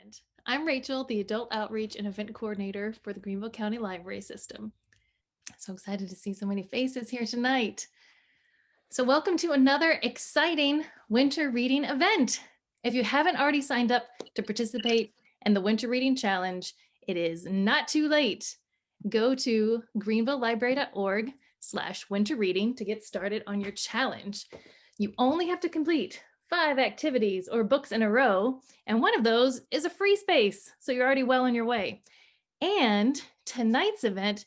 event. I'm Rachel, the Adult Outreach and Event Coordinator for the Greenville County Library System. So excited to see so many faces here tonight. So welcome to another exciting winter reading event. If you haven't already signed up to participate in the Winter Reading Challenge, it is not too late. Go to greenvillelibrary.org/winter reading to get started on your challenge. You only have to complete 5 activities or books in a row, and one of those is a free space, so you're already well on your way. And tonight's event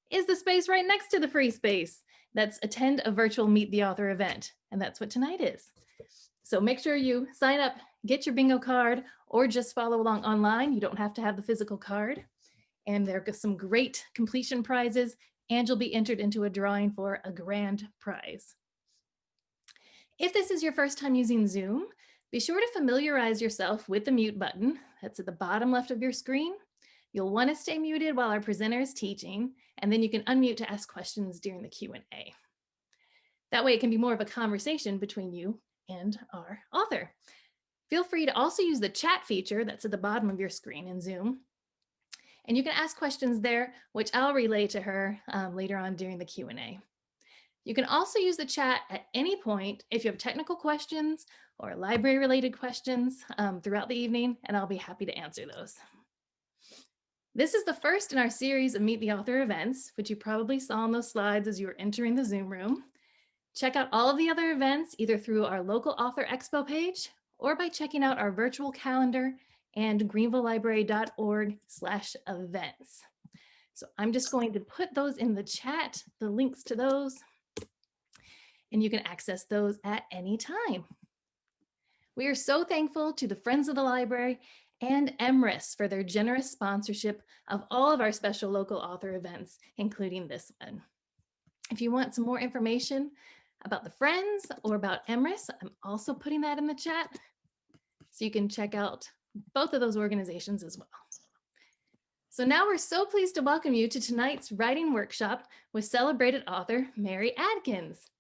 is the space right next to the free space. That's attend a virtual Meet the Author event, and that's what tonight is. So make sure you sign up, get your bingo card, or just follow along online. You don't have to have the physical card. And there are some great completion prizes, and you'll be entered into a drawing for a grand prize. If this is your first time using Zoom, be sure to familiarize yourself with the mute button. That's at the bottom left of your screen. You'll want to stay muted while our presenter is teaching, and then you can unmute to ask questions during the Q&A. That way it can be more of a conversation between you and our author. Feel free to also use the chat feature that's at the bottom of your screen in Zoom. And you can ask questions there, which I'll relay to her later on during the Q&A. You can also use the chat at any point if you have technical questions or library-related questions throughout the evening, and I'll be happy to answer those. This is the first in our series of Meet the Author events, which you probably saw on those slides as you were entering the Zoom room. Check out all of the other events either through our local Author Expo page or by checking out our virtual calendar and greenvillelibrary.org/events. So I'm just going to put those in the chat, the links to those, and you can access those at any time. We are so thankful to the Friends of the Library and Emrys for their generous sponsorship of all of our special local author events, including this one. If you want some more information about the Friends or about Emrys, I'm also putting that in the chat, so you can check out both of those organizations as well. So now we're so pleased to welcome you to tonight's writing workshop with celebrated author Mary Adkins.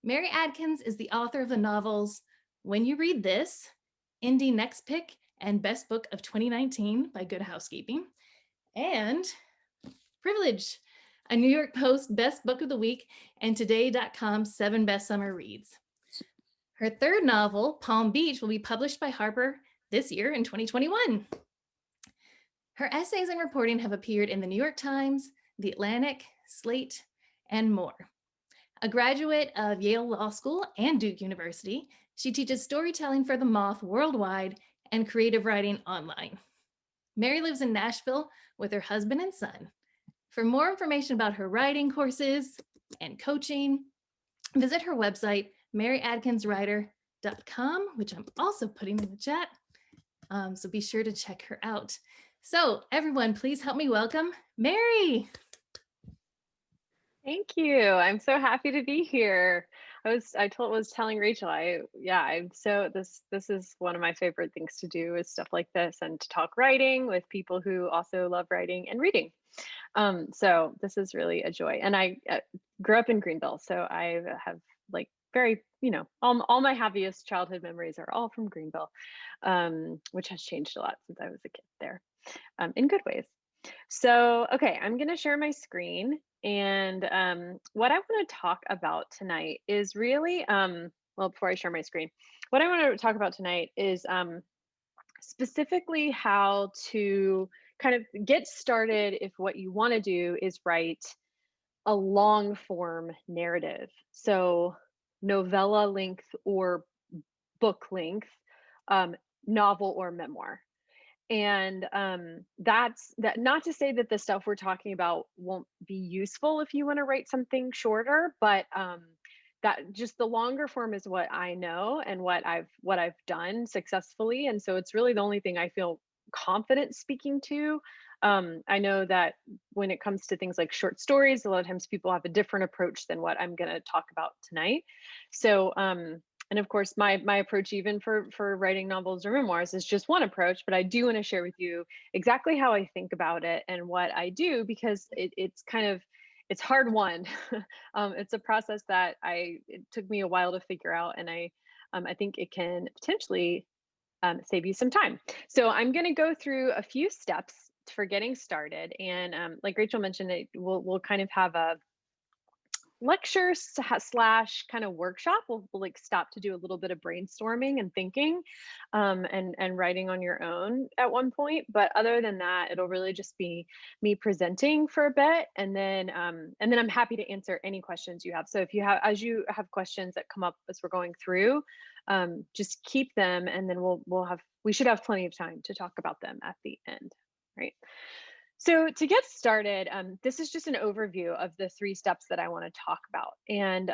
Mary Adkins is the author of the novels When You Read This, Indie Next Pick, and Best Book of 2019 by Good Housekeeping, and Privilege, a New York Post Best Book of the Week, and Today.com 7 Best Summer Reads. Her third novel, Palm Beach, will be published by Harper this year in 2021. Her essays and reporting have appeared in the New York Times, The Atlantic, Slate, and more. A graduate of Yale Law School and Duke University, she teaches storytelling for the Moth worldwide and creative writing online. Mary lives in Nashville with her husband and son. For more information about her writing courses and coaching, visit her website, maryadkinswriter.com, which I'm also putting in the chat. So be sure to check her out. So everyone, please help me welcome Mary. Thank you. I'm so happy to be here. I was telling Rachel, this is one of my favorite things to do is stuff like this and to talk writing with people who also love writing and reading. So this is really a joy. And I grew up in Greenville, so I have like very, all my happiest childhood memories are all from Greenville, which has changed a lot since I was a kid there, in good ways. So, okay, I'm going to share my screen. And what I want to talk about tonight is really, well, before I share my screen, what I want to talk about tonight is specifically how to kind of get started if what you want to do is write a long form narrative. So novella length or book length, novel or memoir. And that's not to say that the stuff we're talking about won't be useful if you want to write something shorter, but that just the longer form is what I know and what I've done successfully. And so it's really the only thing I feel confident speaking to. I know that when it comes to things like short stories, a lot of times people have a different approach than what I'm going to talk about tonight. So and of course, my approach even for writing novels or memoirs is just one approach, but I do want to share with you exactly how I think about it and what I do, because it's hard won. It's a process that it took me a while to figure out, and I think it can potentially save you some time. So I'm going to go through a few steps for getting started, and like Rachel mentioned, we'll kind of have a lecture slash kind of workshop. We'll like stop to do a little bit of brainstorming and thinking, and writing on your own at one point. But other than that, it'll really just be me presenting for a bit, and then I'm happy to answer any questions you have. So if you have, as you have questions that come up as we're going through, just keep them, and then we should have plenty of time to talk about them at the end, right? So to get started, this is just an overview of the three steps that I want to talk about, and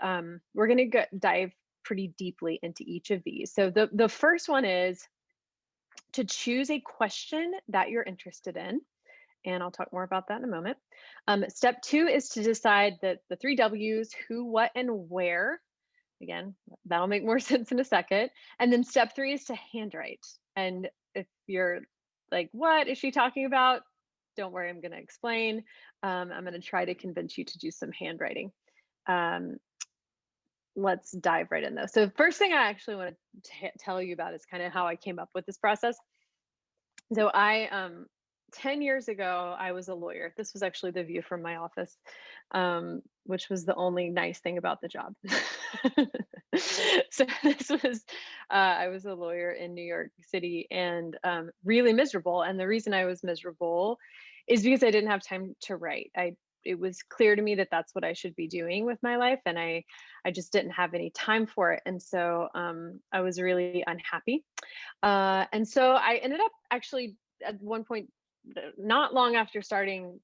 we're going to dive pretty deeply into each of these. So the first one is to choose a question that you're interested in, and I'll talk more about that in a moment. Step two is to decide the three W's: who, what, and where. Again, that'll make more sense in a second. And then step three is to handwrite. And if you're like, what is she talking about? Don't worry, I'm going to explain. I'm going to try to convince you to do some handwriting. Um, let's dive right in though. So, first thing I actually want to tell you about is kind of how I came up with this process. So, 10 years ago, I was a lawyer. This was actually the view from my office, which was the only nice thing about the job. So I was a lawyer in New York City, and really miserable. And the reason I was miserable is because I didn't have time to write. It was clear to me that that's what I should be doing with my life, and I just didn't have any time for it. And so I was really unhappy. And so I ended up actually at one point, not long after starting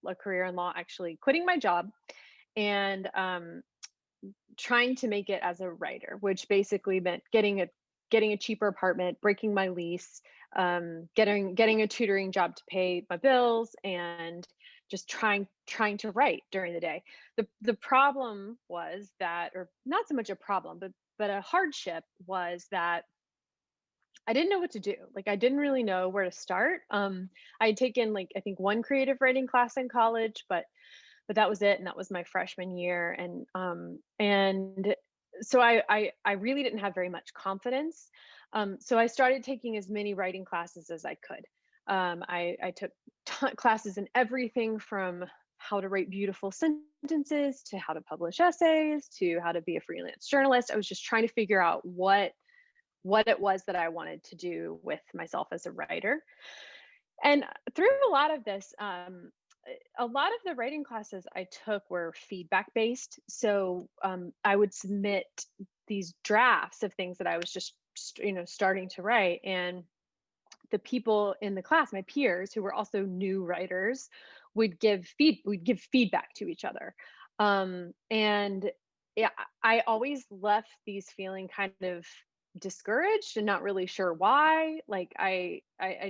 a career in law, actually quitting my job and trying to make it as a writer, which basically meant getting a cheaper apartment, breaking my lease, getting a tutoring job to pay my bills, and just trying to write during the day. The problem was that, or not so much a problem, but a hardship was that I didn't know what to do. Like I didn't really know where to start. I had taken like I think one creative writing class in college, but that was it, and that was my freshman year. And so I really didn't have very much confidence. So I started taking as many writing classes as I could. I took classes in everything from how to write beautiful sentences to how to publish essays to how to be a freelance journalist. I was just trying to figure out what it was that I wanted to do with myself as a writer. And through a lot of this, a lot of the writing classes I took were feedback based. So I would submit these drafts of things that I was just, starting to write. And the people in the class, my peers who were also new writers, would give feedback to each other. And yeah, I always left these feeling kind of discouraged and not really sure why. Like I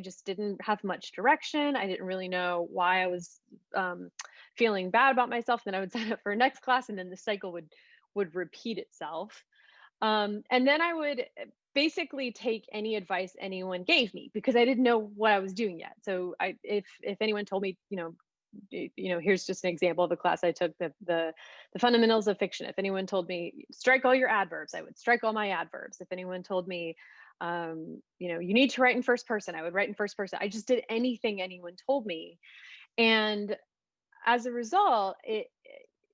just didn't have much direction. I didn't really know why I was feeling bad about myself. Then I would sign up for a next class, and then the cycle would repeat itself. And then I would basically take any advice anyone gave me because I didn't know what I was doing yet. So if anyone told me, here's just an example of a class I took, the fundamentals of fiction. If anyone told me strike all your adverbs, I would strike all my adverbs. If anyone told me you need to write in first person, I would write in first person. I just did anything anyone told me. And as a result,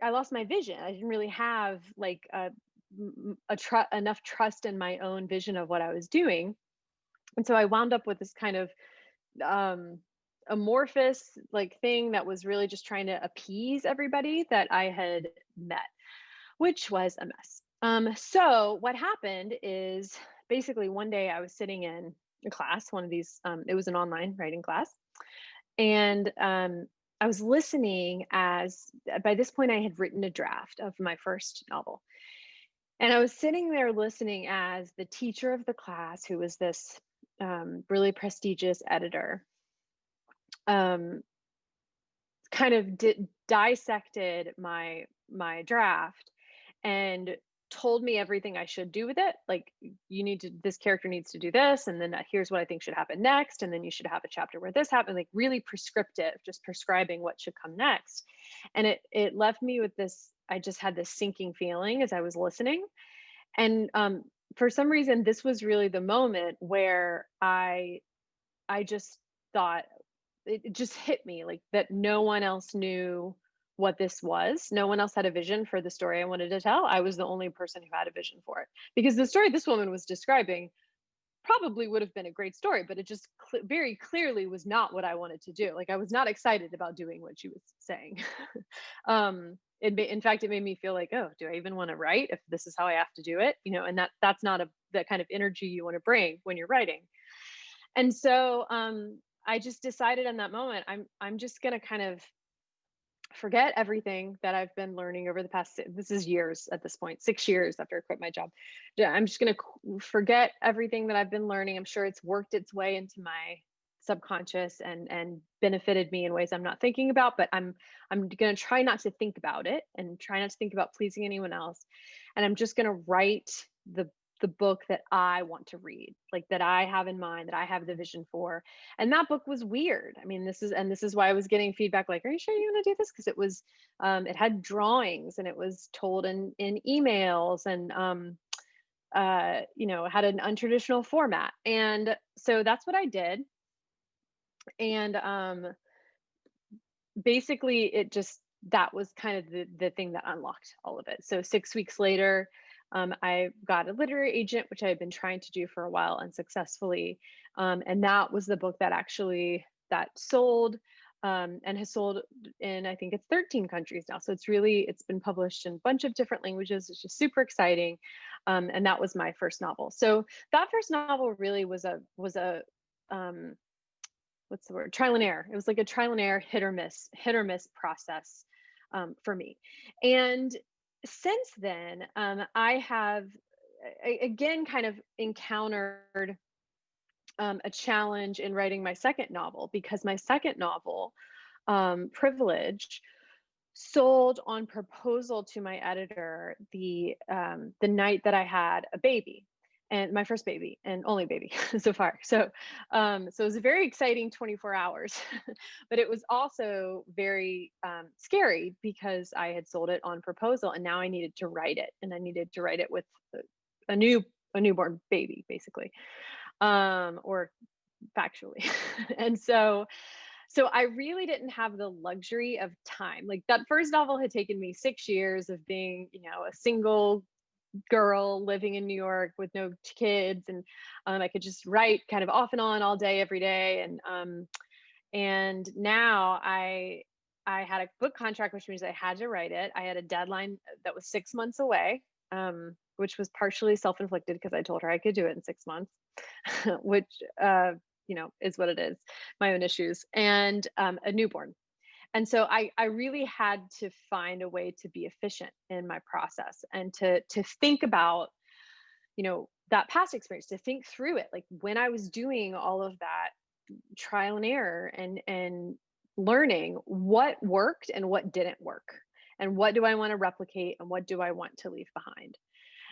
I lost my vision. I didn't really have like enough trust in my own vision of what I was doing. And so I wound up with this kind of amorphous like thing that was really just trying to appease everybody that I had met, which was a mess. So what happened is basically one day I was sitting in a class, one of these, it was an online writing class, and I was listening as by this point I had written a draft of my first novel. And I was sitting there listening as the teacher of the class, who was this really prestigious editor, um, kind of dissected my draft and told me everything I should do with it. Like, this character needs to do this, and then here's what I think should happen next, and then you should have a chapter where this happened. Like really prescriptive, just prescribing what should come next. And it left me with this. I just had this sinking feeling as I was listening, and for some reason, this was really the moment where I just thought, it just hit me like that no one else knew what this was. No one else had a vision for the story I wanted to tell. I was the only person who had a vision for it. Because the story this woman was describing probably would have been a great story, but it just very clearly was not what I wanted to do. Like I was not excited about doing what she was saying. In fact, it made me feel like, oh, do I even want to write if this is how I have to do it? And that's not that kind of energy you want to bring when you're writing. And so I just decided in that moment, I'm just gonna kind of forget everything that I've been learning over the past, this is years at this point, 6 years after I quit my job. Yeah, I'm just going to forget everything that I've been learning. I'm sure it's worked its way into my subconscious and benefited me in ways I'm not thinking about, but I'm going to try not to think about it and try not to think about pleasing anyone else. And I'm just going to write the book that I want to read, like that I have in mind, that I have the vision for. And that book was weird. I mean, this is why I was getting feedback like, are you sure you want to do this? Because it had drawings and it was told in emails and it had an untraditional format. And so that's what I did. And basically it just, that was kind of the thing that unlocked all of it. So 6 weeks later, I got a literary agent, which I had been trying to do for a while unsuccessfully. And that was the book that actually that sold, and has sold in, I think it's 13 countries now. So it's been published in a bunch of different languages. It's just super exciting. And that was my first novel. So that first novel really was a um, what's the word? Trial and error. It was like a trial and error, hit or miss process for me. And since then, I have again kind of encountered a challenge in writing my second novel, because my second novel, Privilege, sold on proposal to my editor the night that I had a baby, and my first baby and only baby so far. So it was a very exciting 24 hours, but it was also very scary because I had sold it on proposal and now I needed to write it, and I needed to write it with a new a newborn baby basically, or factually. And so I really didn't have the luxury of time. Like that first novel had taken me 6 years of being, a single girl living in New York with no kids, and I could just write kind of off and on all day, every day. And now I had a book contract, which means I had to write it. I had a deadline that was 6 months away, which was partially self-inflicted because I told her I could do it in 6 months, which is what it is, my own issues, and a newborn. And so I really had to find a way to be efficient in my process and to think about, that past experience, to think through it. Like when I was doing all of that trial and error and learning what worked and what didn't work, and what do I want to replicate and what do I want to leave behind.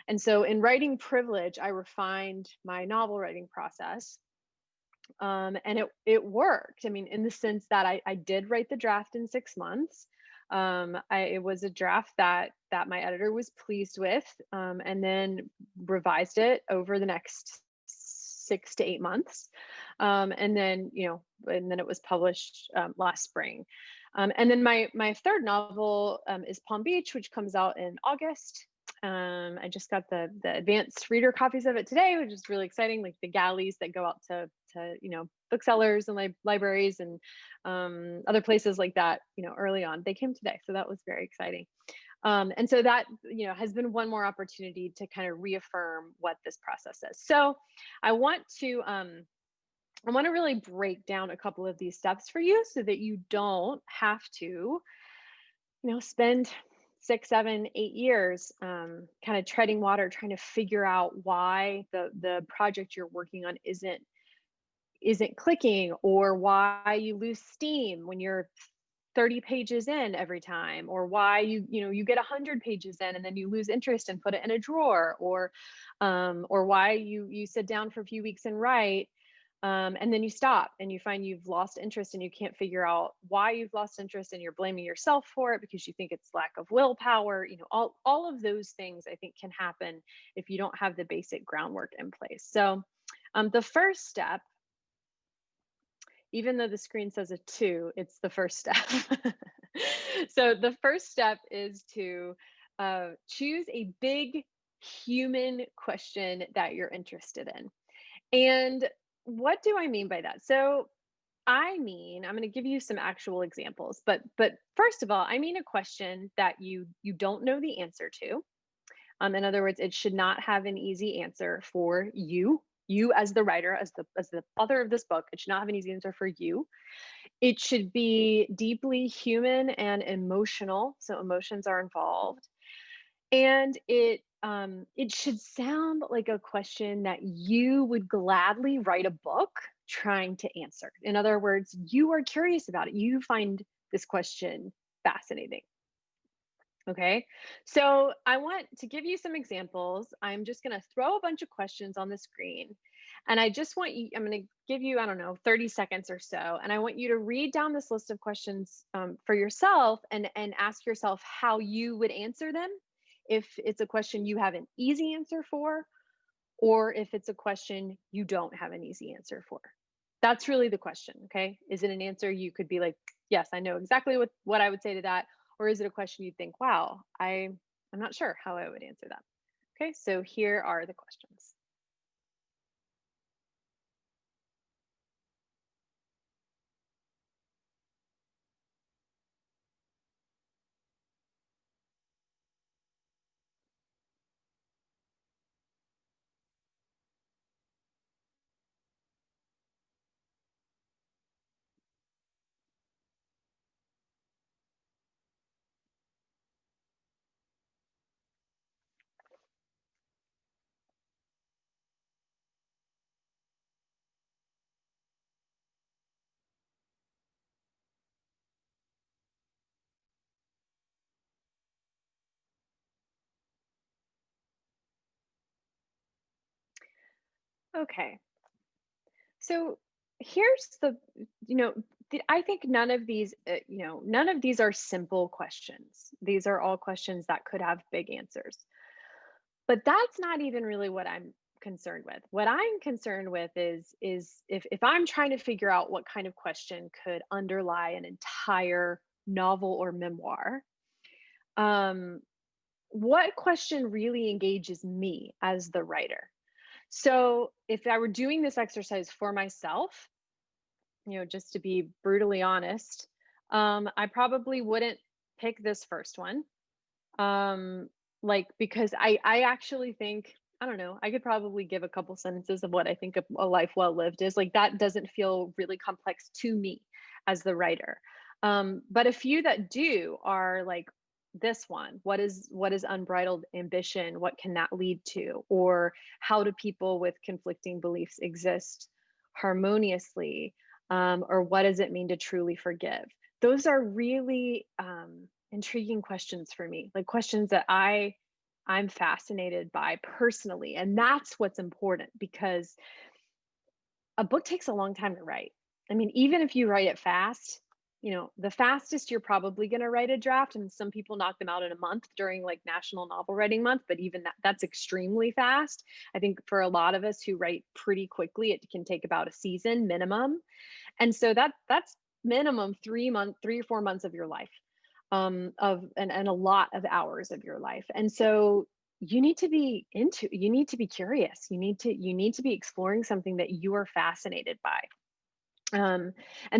And so in writing Privilege, I refined my novel writing process, and it worked. I mean, in the sense that I did write the draft in 6 months. It was a draft that my editor was pleased with, and then revised it over the next 6 to 8 months, and then it was published last spring. And then my third novel is Palm Beach, which comes out in August. I just got the advanced reader copies of it today, which is really exciting. Like the galleys that go out to booksellers and libraries and other places like that, early on, they came today, so that was very exciting. And so that has been one more opportunity to kind of reaffirm what this process is. So I want to really break down a couple of these steps for you so that you don't have to spend 6, 7, 8 years kind of treading water, trying to figure out why the project you're working on isn't clicking, or why you lose steam when you're 30 pages in every time, or why you get 100 pages in and then you lose interest and put it in a drawer, or why you sit down for a few weeks and write, And then you stop and you find you've lost interest and you can't figure out why you've lost interest and you're blaming yourself for it because you think it's lack of willpower. All of those things I think can happen if you don't have the basic groundwork in place. So the first step, even though the screen says a 2, it's the first step. So the first step is to choose a big human question that you're interested in. And what do I mean by that? So I'm going to give you some actual examples, but first of all, I mean a question that you don't know the answer to. In other words, it should not have an easy answer for you as the writer, as the author of this book. It should not have an easy answer for you. It should be deeply human and emotional, so emotions are involved, and it should sound like a question that you would gladly write a book trying to answer. In other words, you are curious about it. You find this question fascinating. Okay, so I want to give you some examples. I'm just going to throw a bunch of questions on the screen. And I just want you, I'm going to give you, I don't know, 30 seconds or so. And I want you to read down this list of questions for yourself and ask yourself how you would answer them. If it's a question you have an easy answer for, or if it's a question you don't have an easy answer for. That's really the question, okay? Is it an answer you could be like, yes, I know exactly what I would say to that? Or is it a question you think, wow, I'm not sure how I would answer that? Okay, so here are the questions. Okay, so here's I think none of these are simple questions. These are all questions that could have big answers. But that's not even really what I'm concerned with. What I'm concerned with is if I'm trying to figure out what kind of question could underlie an entire novel or memoir, um, what question really engages me as the writer? So if I were doing this exercise for myself, just to be brutally honest, I probably wouldn't pick this first one. Um, like, because I actually think, I don't know, I could probably give a couple sentences of what I think a life well lived is. Like, that doesn't feel really complex to me as the writer. But a few that do are like this one. What is unbridled ambition? What can that lead to? Or how do people with conflicting beliefs exist harmoniously? Or what does it mean to truly forgive? Those are really intriguing questions for me, like questions that I'm fascinated by personally. And that's what's important, because a book takes a long time to write. I mean, even if you write it fast, the fastest you're probably going to write a draft, and some people knock them out in a month during like National Novel Writing Month, but even that's extremely fast. I think for a lot of us who write pretty quickly, it can take about a season minimum. And so that's minimum 3 or 4 months of your life, and a lot of hours of your life. And so you need to be curious. You need to be exploring something that you are fascinated by. And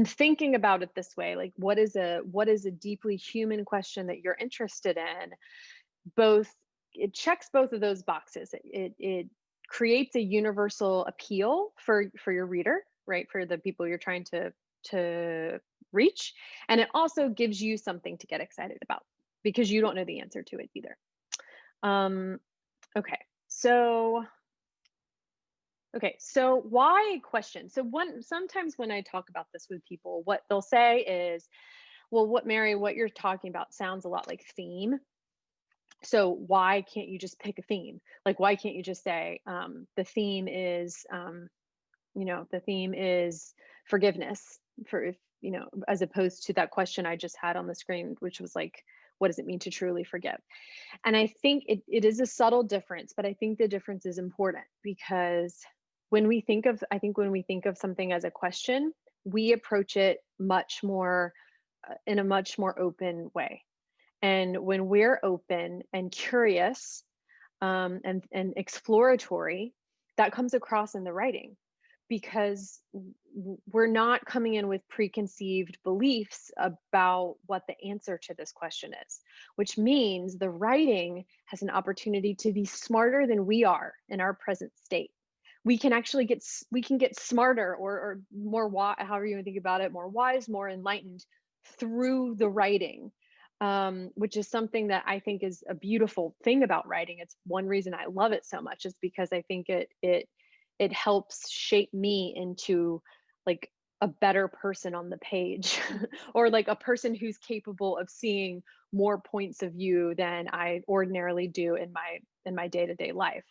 thinking about it this way, like what is a deeply human question that you're interested in? Both It checks both of those boxes. It creates a universal appeal for your reader, right? For the people you're trying to reach, and it also gives you something to get excited about because you don't know the answer to it either. Um, okay, so why question? So sometimes when I talk about this with people, what they'll say is, "Well, what you're talking about sounds a lot like theme. So why can't you just pick a theme? Like, why can't you just say the theme is the theme is forgiveness for if, as opposed to that question I just had on the screen, which was like, what does it mean to truly forgive? And I think it is a subtle difference, but I think the difference is important because I think when we think of something as a question, we approach it much more in a much more open way. And when we're open and curious and exploratory, that comes across in the writing because we're not coming in with preconceived beliefs about what the answer to this question is, which means the writing has an opportunity to be smarter than we are in our present state. We can actually we can get smarter or more however you think about it, more wise, more enlightened through the writing, which is something that I think is a beautiful thing about writing. It's one reason I love it so much is because I think it helps shape me into like a better person on the page or like a person who's capable of seeing more points of view than I ordinarily do in my day-to-day life.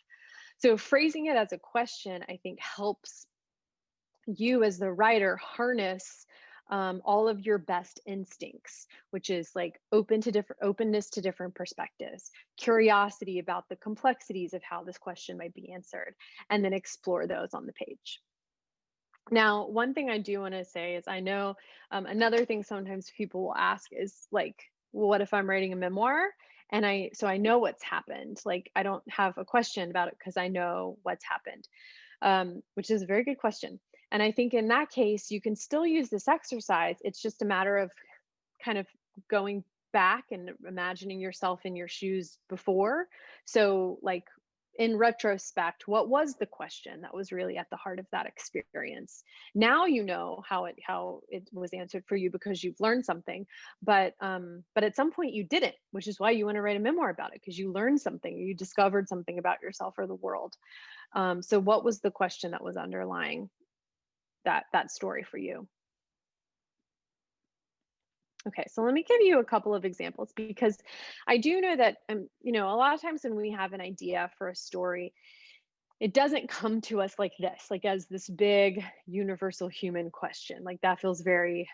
So phrasing it as a question, I think helps you as the writer harness all of your best instincts, which is like openness to different perspectives, curiosity about the complexities of how this question might be answered, and then explore those on the page. Now, one thing I do want to say is I know another thing sometimes people will ask is like, well, what if I'm writing a memoir? And I know what's happened. Like, I don't have a question about it because I know what's happened, which is a very good question. And I think in that case, you can still use this exercise. It's just a matter of kind of going back and imagining yourself in your shoes before. So, like, in retrospect, what was the question that was really at the heart of that experience? Now you know how it was answered for you because you've learned something, but at some point you didn't, which is why you want to write a memoir about it because you learned something, you discovered something about yourself or the world. So, what was the question that was underlying that story for you? Okay, so let me give you a couple of examples because I do know that a lot of times when we have an idea for a story, it doesn't come to us like this, like as this big universal human question. Like that feels very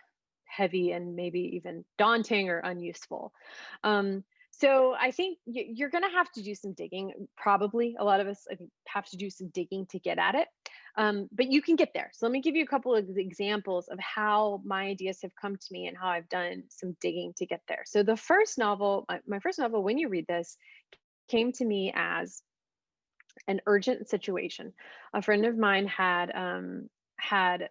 heavy and maybe even daunting or unuseful. So I think you're going to have to do some digging. Probably a lot of us, I think, have to do some digging to get at it. But you can get there. So let me give you a couple of examples of how my ideas have come to me and how I've done some digging to get there. So the first novel, my first novel, When You Read This, came to me as an urgent situation. A friend of mine had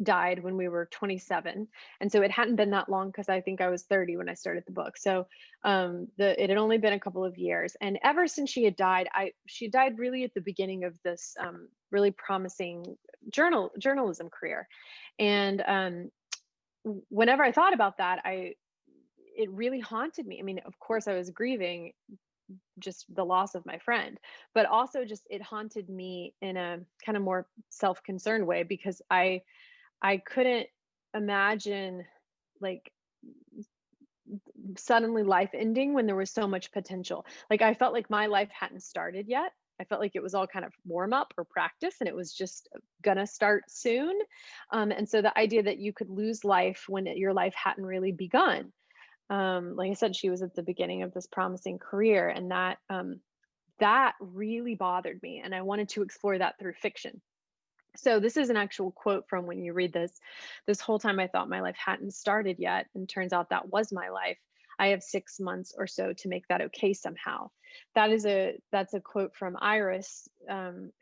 died when we were 27, and so it hadn't been that long because I think I was 30 when I started the book. So it had only been a couple of years, and ever since she had died, she died really at the beginning of this really promising journalism career, and whenever I thought about that, it really haunted me. I mean, of course, I was grieving just the loss of my friend, but also just it haunted me in a kind of more self-concerned way because I couldn't imagine like suddenly life ending when there was so much potential. Like I felt like my life hadn't started yet. I felt like it was all kind of warm up or practice and it was just gonna start soon. And so the idea that you could lose life when your life hadn't really begun. Like I said, she was at the beginning of this promising career, and that really bothered me. And I wanted to explore that through fiction. So this is an actual quote from When You Read This. This whole time I thought my life hadn't started yet, and turns out that was my life. I have 6 months or so to make that okay somehow. That's a quote from Iris,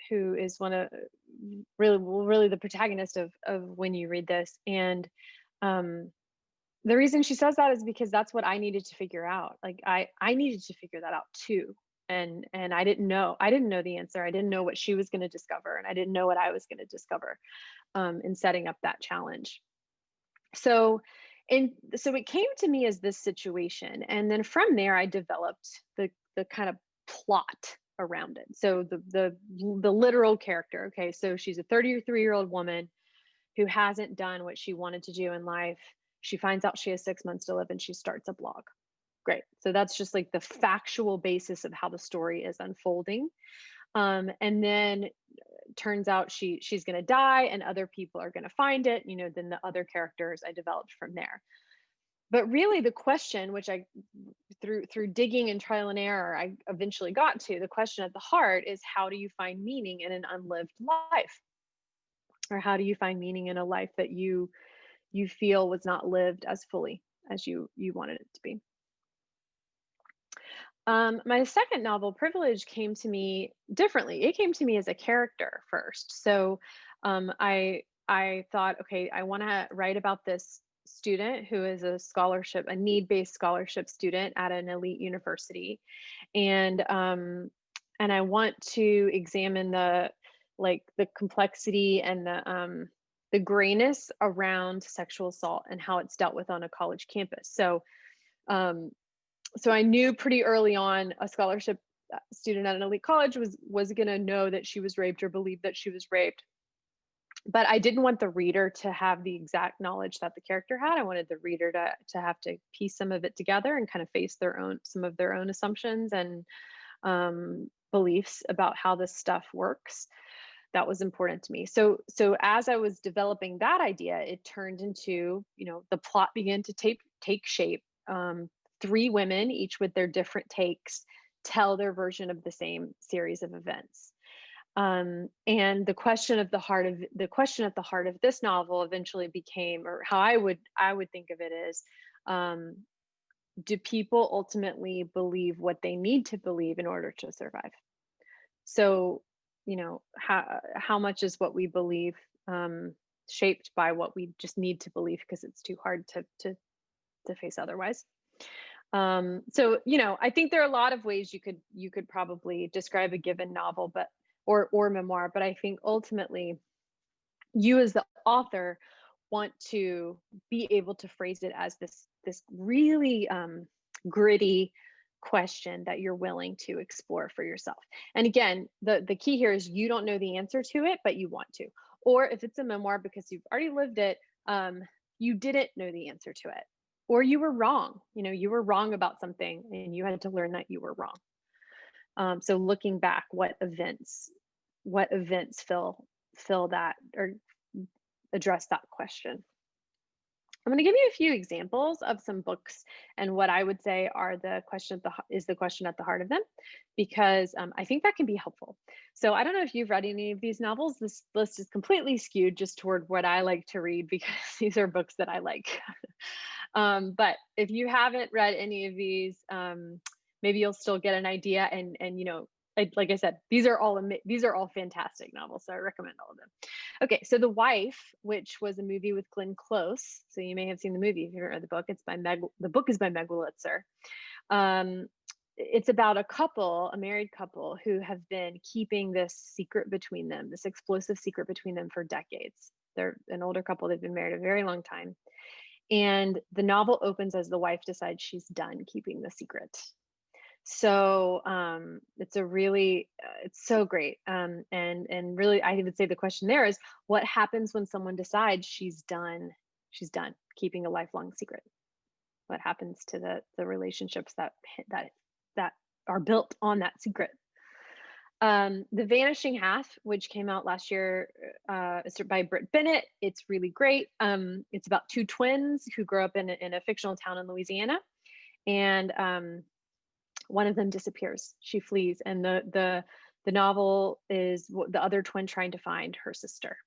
who is one of really the protagonist of When You Read This. And um, the reason she says that is because that's what I needed to figure out. Like I needed to figure that out too. And I didn't know the answer. I didn't know what she was going to discover, and I didn't know what I was going to discover in setting up that challenge. So so it came to me as this situation, and then from there I developed the kind of plot around it. So the literal character. Okay, so she's a 33-year-old woman who hasn't done what she wanted to do in life. She finds out she has 6 months to live and she starts a blog. Great. So that's just like the factual basis of how the story is unfolding. And then turns out she's going to die and other people are going to find it, then the other characters I developed from there. But really the question, which I through digging and trial and error, I eventually got to, the question at the heart is, how do you find meaning in an unlived life? Or how do you find meaning in a life that you feel was not lived as fully as you wanted it to be? My second novel, Privilege, came to me differently. It came to me as a character first. So I thought, okay, I want to write about this student who is a need-based scholarship student at an elite university, and I want to examine the complexity and the grayness around sexual assault and how it's dealt with on a college campus. Um, so I knew pretty early on a scholarship student at an elite college was going to know that she was raped or believe that she was raped. But I didn't want the reader to have the exact knowledge that the character had. I wanted the reader to have to piece some of it together and kind of face some of their own assumptions and beliefs about how this stuff works. That was important to me. So as I was developing that idea, it turned into, the plot began to take shape. Three women, each with their different takes, tell their version of the same series of events. And the question at the heart of this novel eventually became, or how I would think of it is, do people ultimately believe what they need to believe in order to survive? So, how much is what we believe shaped by what we just need to believe because it's too hard to face otherwise? So, I think there are a lot of ways you could probably describe a given novel, or memoir, but I think ultimately you as the author want to be able to phrase it as this really gritty question that you're willing to explore for yourself. And again, the key here is you don't know the answer to it, but you want to. Or if it's a memoir because you've already lived it, you didn't know the answer to it, or you were wrong. You were wrong about something and you had to learn that you were wrong. So looking back, what events fill that or address that question? I'm going to give you a few examples of some books and what I would say are the question at the heart of them, because I think that can be helpful. So I don't know if you've read any of these novels. This list is completely skewed just toward what I like to read because these are books that I like. But if you haven't read any of these, maybe you'll still get an idea. And like I said, these are all fantastic novels, so I recommend all of them. Okay, so The Wife, which was a movie with Glenn Close, so you may have seen the movie if you haven't read the book. The book is by Meg Wolitzer. It's about a married couple who have been keeping this secret between them, this explosive secret between them for decades. They're an older couple, they've been married a very long time. And the novel opens as the wife decides she's done keeping the secret. So it's so great. And really, I would say the question there is, what happens when someone decides she's done keeping a lifelong secret? What happens to the relationships that are built on that secret? The Vanishing Half, which came out last year, is by Britt Bennett. It's really great. It's about two twins who grow up in a fictional town in Louisiana, and one of them disappears. She flees, and the novel is the other twin trying to find her sister.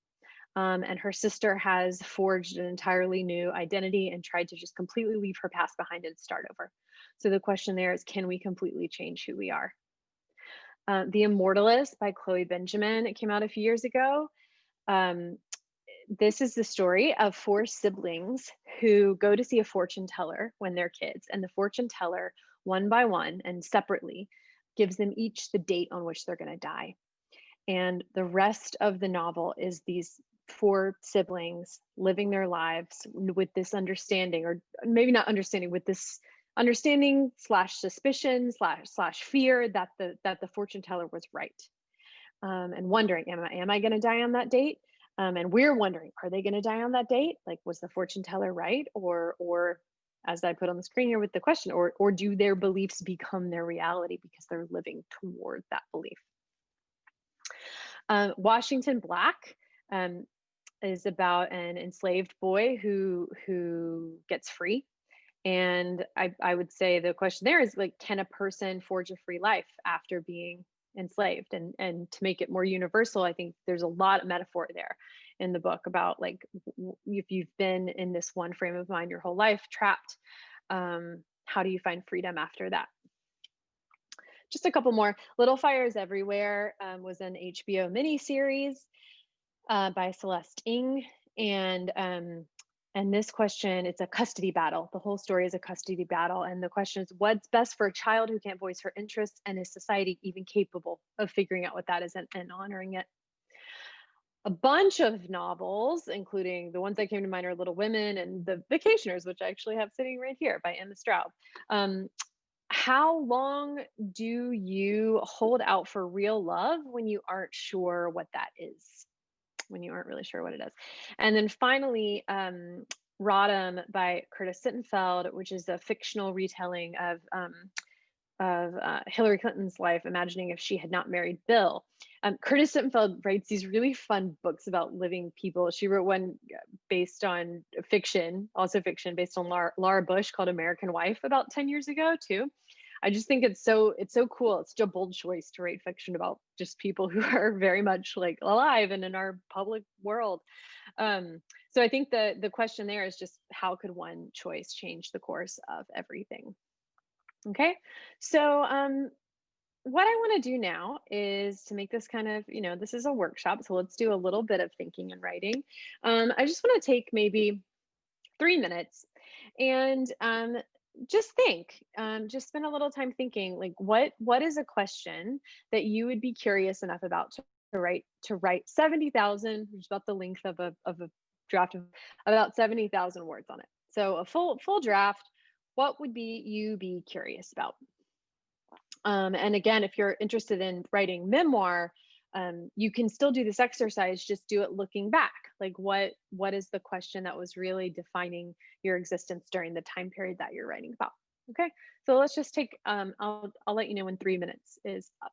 And her sister has forged an entirely new identity and tried to just completely leave her past behind and start over. So the question there is, can we completely change who we are? The Immortalist by Chloe Benjamin. It came out a few years ago. This is the story of four siblings who go to see a fortune teller when they're kids, and the fortune teller, one by one and separately, gives them each the date on which they're going to die. And the rest of the novel is these four siblings living their lives with this understanding, or maybe not understanding, with this understanding slash suspicion slash fear that the fortune teller was right, and wondering, am I going to die on that date? And we're wondering, are they going to die on that date? Like, was the fortune teller right? Or as I put on the screen here with the question, or do their beliefs become their reality because they're living toward that belief? Washington Black um, is about an enslaved boy who gets free. And I would say the question there is like, can a person forge a free life after being enslaved? And to make it more universal, I think there's a lot of metaphor there in the book about like if you've been in this one frame of mind your whole life, trapped, how do you find freedom after that? Just a couple more. Little Fires Everywhere was an HBO miniseries by Celeste Ng, and this question, it's a custody battle. The whole story is a custody battle, and the question is, what's best for a child who can't voice her interests, and is society even capable of figuring out what that is and honoring it? A bunch of novels, including the ones that came to mind are Little Women and The Vacationers, which I actually have sitting right here by Emma Straub. Um, how long do you hold out for real love when you aren't sure what that is? When you aren't really sure what it is. And then finally, Rodham by Curtis Sittenfeld, which is a fictional retelling of Hillary Clinton's life, imagining if she had not married Bill. Curtis Sittenfeld writes these really fun books about living people. She wrote one based on fiction, also fiction, based on Laura Bush called American Wife about 10 years ago too. I just think it's so cool. It's such a bold choice to write fiction about just people who are very much like alive and in our public world. So I think the question there is just how could one choice change the course of everything? Okay, so what I want to do now is to make this kind of, this is a workshop, so let's do a little bit of thinking and writing. I just want to take maybe 3 minutes and just think, just spend a little time thinking, like what is a question that you would be curious enough about to write 70,000, which is about the length of a draft of about 70,000 words on it. So a full draft. What would you be curious about? And again, if you're interested in writing memoir, you can still do this exercise. Just do it looking back. Like what is the question that was really defining your existence during the time period that you're writing about? Okay, so let's just take. I'll let you know when 3 minutes is up.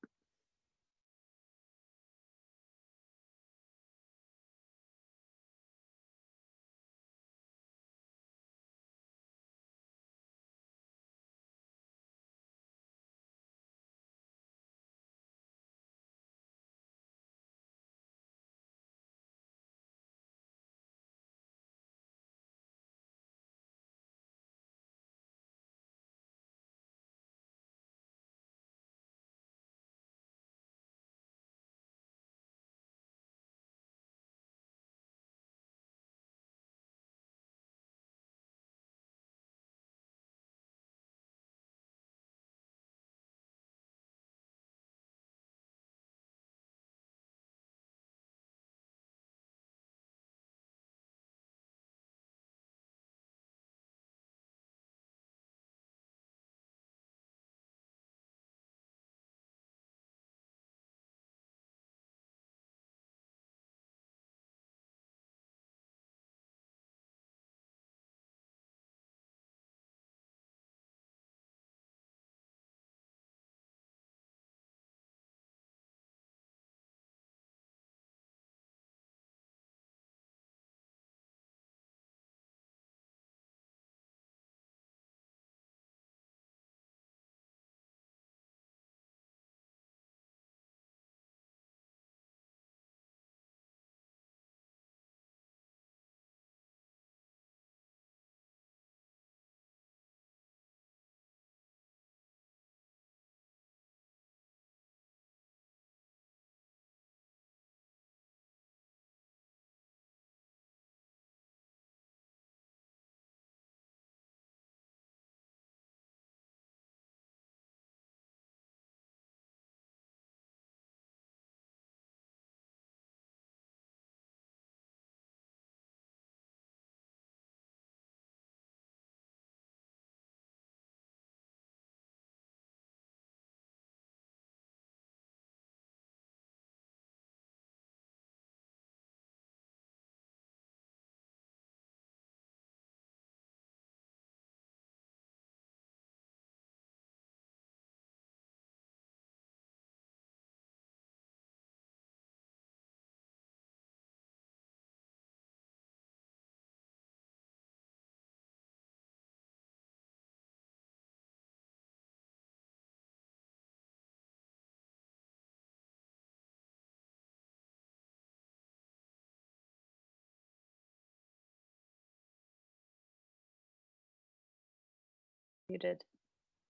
Muted.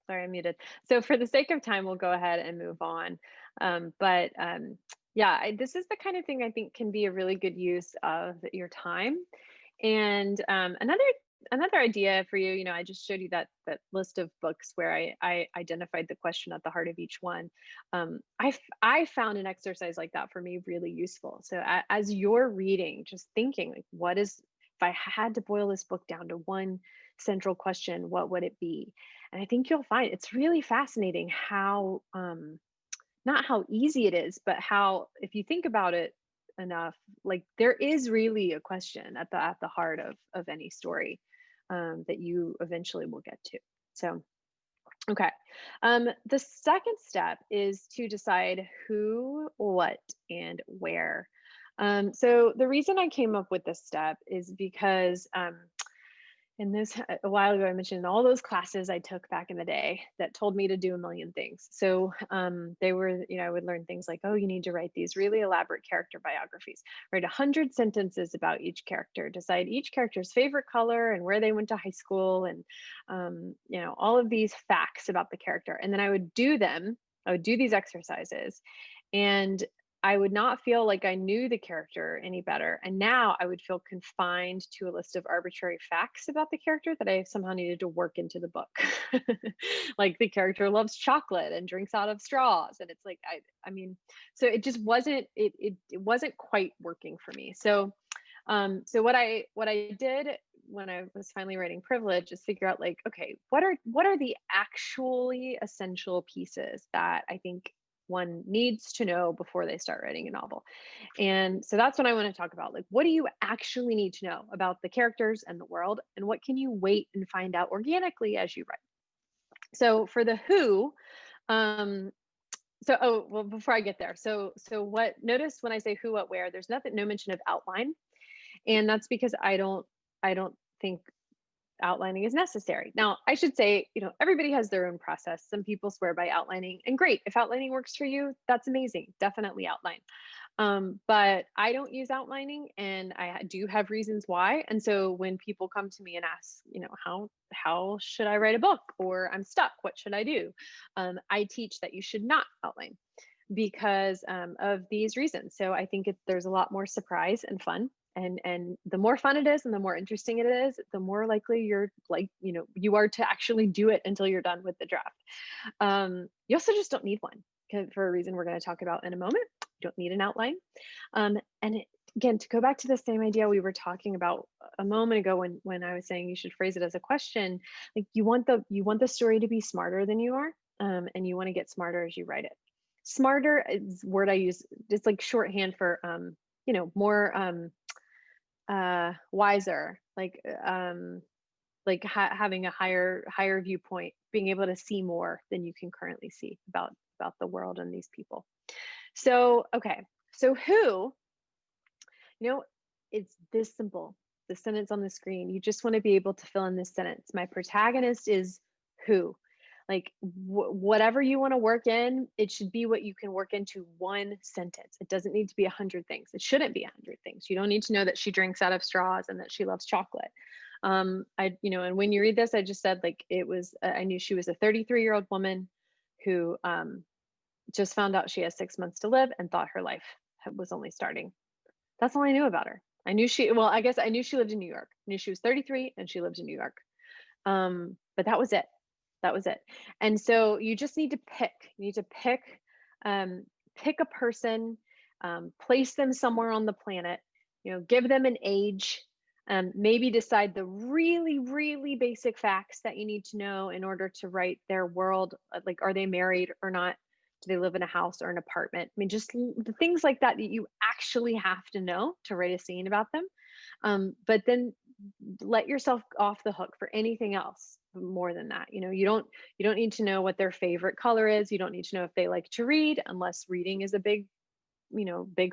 Sorry, I'm muted. So for the sake of time, we'll go ahead and move on. Yeah, this is the kind of thing I think can be a really good use of your time. And another idea for you, I just showed you that list of books where I identified the question at the heart of each one. I found an exercise like that for me really useful. So as you're reading, just thinking like, what is if I had to boil this book down to one central question, what would it be? And I think you'll find it's really fascinating how not how easy it is, but how if you think about it enough, like there is really a question at the heart of any story that you eventually will get to. So okay, the second step is to decide who, what, and where. So the reason I came up with this step is because and this a while ago, I mentioned all those classes I took back in the day that told me to do a million things. So they were, I would learn things like, oh, you need to write these really elaborate character biographies, write 100 sentences about each character, decide each character's favorite color and where they went to high school, and all of these facts about the character. And then I would do them. I would do these exercises, and I would not feel like I knew the character any better. And now I would feel confined to a list of arbitrary facts about the character that I somehow needed to work into the book. Like the character loves chocolate and drinks out of straws. And it's like, I mean, so it just wasn't, it wasn't quite working for me. So what I did when I was finally writing Privilege is figure out like, okay, what are the actually essential pieces that I think one needs to know before they start writing a novel. And so that's what I want to talk about. Like, what do you actually need to know about the characters and the world? And what can you wait and find out organically as you write? So for the who, um, well, before I get there, so what notice when I say who, what, where, there's no mention of outline. And that's because I don't think outlining is necessary. Now, I should say, everybody has their own process. Some people swear by outlining, and great. If outlining works for you, that's amazing. Definitely outline. But I don't use outlining, and I do have reasons why. And so when people come to me and ask, how should I write a book, or I'm stuck, what should I do? I teach that you should not outline because of these reasons. So I think there's a lot more surprise and fun. And the more fun it is and the more interesting it is, the more likely you are to actually do it until you're done with the draft. You also just don't need one for a reason we're going to talk about in a moment. You don't need an outline. Again, to go back to the same idea we were talking about a moment ago when I was saying you should phrase it as a question, like you want the story to be smarter than you are, and you want to get smarter as you write it. Smarter is a word I use. It's like shorthand for more wiser, having a higher viewpoint, being able to see more than you can currently see about the world and these people. So okay, so who, it's this simple. The sentence on the screen, you just want to be able to fill in this sentence. My protagonist is who. Like whatever you want to work in, it should be what you can work into one sentence. It doesn't need to be 100 things. It shouldn't be 100 things. You don't need to know that she drinks out of straws and that she loves chocolate. And when you read this, I just said like it was. I knew she was a 33-year-old woman who just found out she has 6 months to live and thought her life was only starting. That's all I knew about her. I guess I knew she lived in New York. I knew she was 33 and she lived in New York. But that was it. That was it. And so you just need to pick. You need to pick a person, place them somewhere on the planet, give them an age, maybe decide the really, really basic facts that you need to know in order to write their world. Like, are they married or not? Do they live in a house or an apartment? I mean, just the things like that that you actually have to know to write a scene about them. But then let yourself off the hook for anything else more than that. You don't need to know what their favorite color is. You don't need to know if they like to read, unless reading is a big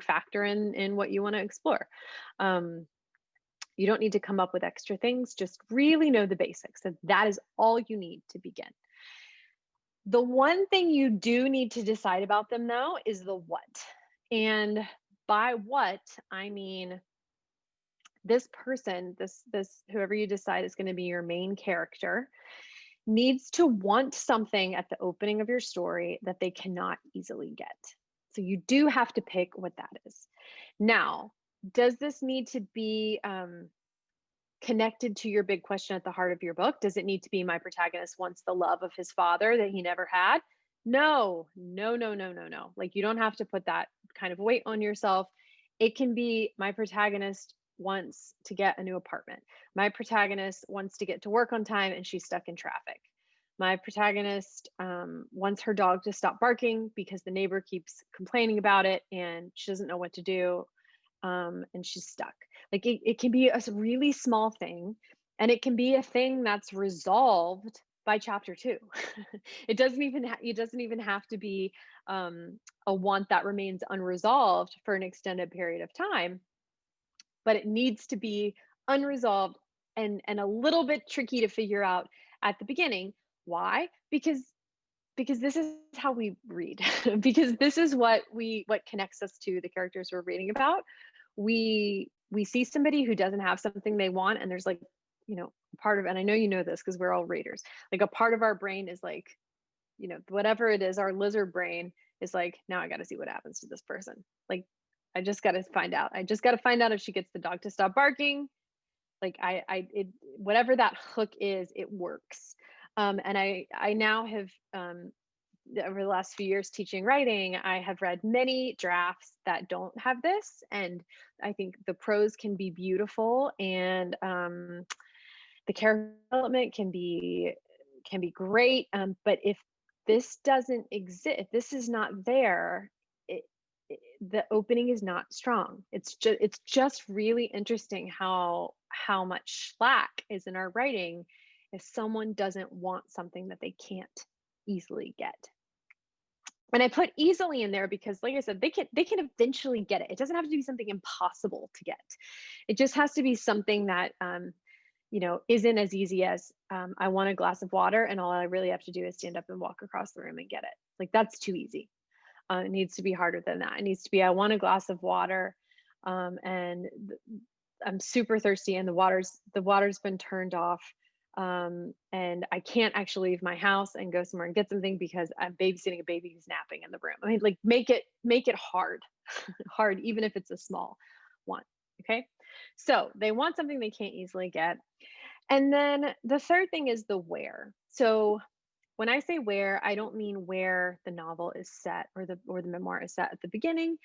factor in what you want to explore. You don't need to come up with extra things. Just really know the basics. And that is all you need to begin. The one thing you do need to decide about them, though, is the what. And by what, I mean this person, this whoever you decide is going to be your main character, needs to want something at the opening of your story that they cannot easily get. So you do have to pick what that is. Now, does this need to be connected to your big question at the heart of your book? Does it need to be my protagonist wants the love of his father that he never had? No, no, no, no, no, no. Like, you don't have to put that kind of weight on yourself. It can be my protagonist wants to get a new apartment. My protagonist wants to get to work on time and she's stuck in traffic. My protagonist wants her dog to stop barking because the neighbor keeps complaining about it and she doesn't know what to do, and she's stuck. Like, it can be a really small thing, and it can be a thing that's resolved by chapter two. It doesn't even have to be a want that remains unresolved for an extended period of time, but it needs to be unresolved and a little bit tricky to figure out at the beginning. Why? Because this is how we read. Because this is what connects us to the characters we're reading about. We see somebody who doesn't have something they want, and there's like, part of, and I know you know this because we're all readers, like a part of our brain is like, whatever it is, our lizard brain is like, now I got to see what happens to this person. Like, I just got to find out. I just got to find out if she gets the dog to stop barking. Like, whatever that hook is, it works. And I now have, over the last few years teaching writing, I have read many drafts that don't have this, and I think the prose can be beautiful, and the character development can be great. But if this doesn't exist, if this is not there, the opening is not strong. It's just really interesting how much slack is in our writing if someone doesn't want something that they can't easily get. And I put easily in there because, like I said, they can eventually get it. It doesn't have to be something impossible to get. It just has to be something that isn't as easy as, I want a glass of water and all I really have to do is stand up and walk across the room and get it. Like, that's too easy. It needs to be harder than that. It needs to be, I want a glass of water, and I'm super thirsty and the water's been turned off, and I can't actually leave my house and go somewhere and get something because I'm babysitting a baby who's napping in the room. I mean, like, make it hard, hard, even if it's a small one. Okay. So they want something they can't easily get. And then the third thing is the where. So when I say where, I don't mean where the novel is set or the memoir is set at the beginning.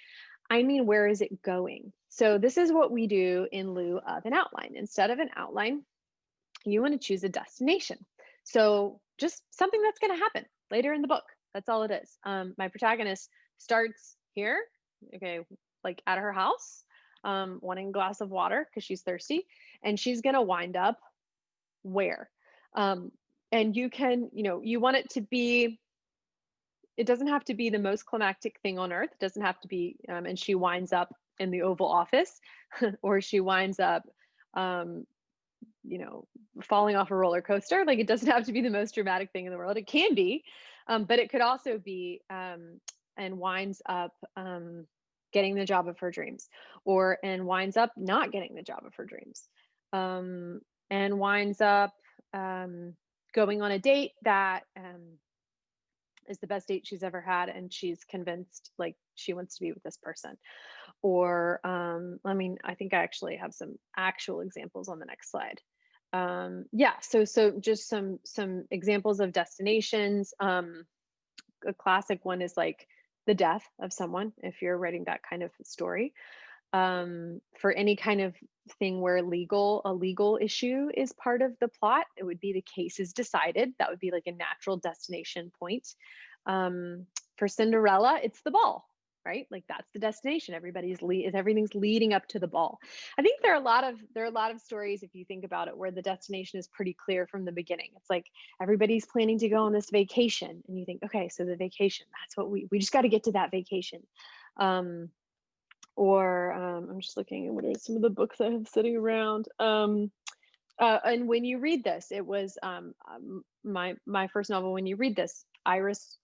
I mean, where is it going? So this is what we do in lieu of an outline. Instead of an outline, you want to choose a destination. So just something that's going to happen later in the book. That's all it is. My protagonist starts here, okay, like at her house, wanting a glass of water because she's thirsty, and she's going to wind up where? And you can, you want it to be, it doesn't have to be the most climactic thing on earth. It doesn't have to be, and she winds up in the Oval Office, or she winds up, um, falling off a roller coaster. Like, it doesn't have to be the most dramatic thing in the world. It can be, but it could also be, and winds up, getting the job of her dreams, and winds up not getting the job of her dreams, and winds up, going on a date that, is the best date she's ever had, and she's convinced, like, she wants to be with this person. Or, I mean, I think I actually have some actual examples on the next slide. Yeah, so just some examples of destinations. A classic one is like the death of someone, if you're writing that kind of story. For any kind of thing where a legal issue is part of the plot, it would be the case is decided. That would be like a natural destination point. For Cinderella, it's the ball, right? Like, that's the destination. Everything's leading up to the ball. I think there are a lot of stories, if you think about it, where the destination is pretty clear from the beginning. It's like everybody's planning to go on this vacation, and you think, okay, so the vacation, that's what we just got to get to that vacation. Or, I'm just looking at what are some of the books I have sitting around. And when you read this, it was, my first novel. When you read this, Iris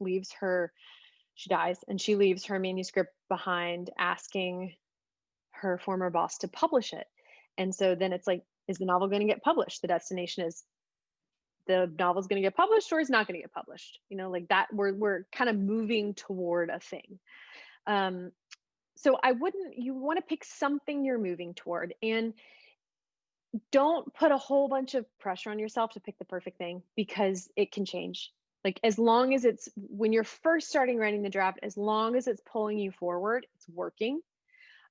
she dies, and she leaves her manuscript behind, asking her former boss to publish it. And so then it's like, is the novel going to get published? The destination is the novel's going to get published or it's not going to get published. Like that, we're kind of moving toward a thing. Um, so you want to pick something you're moving toward, and don't put a whole bunch of pressure on yourself to pick the perfect thing, because it can change. Like, as long as it's, when you're first starting writing the draft, as long as it's pulling you forward, it's working.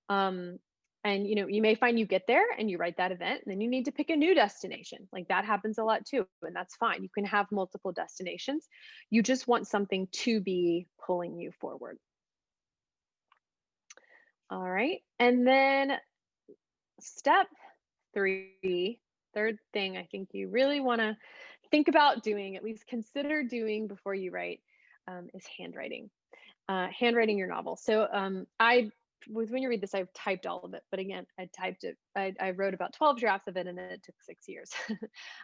Um, and you may find you get there and you write that event, and then you need to pick a new destination. Like, that happens a lot too, and that's fine. You can have multiple destinations. You just want something to be pulling you forward. All right. And then step 3, third thing I think you really want to think about doing, at least consider doing before you write, is handwriting. Handwriting your novel. So when you read this, I've typed all of it, but again, I typed it. I wrote about 12 drafts of it, and then it took 6 years.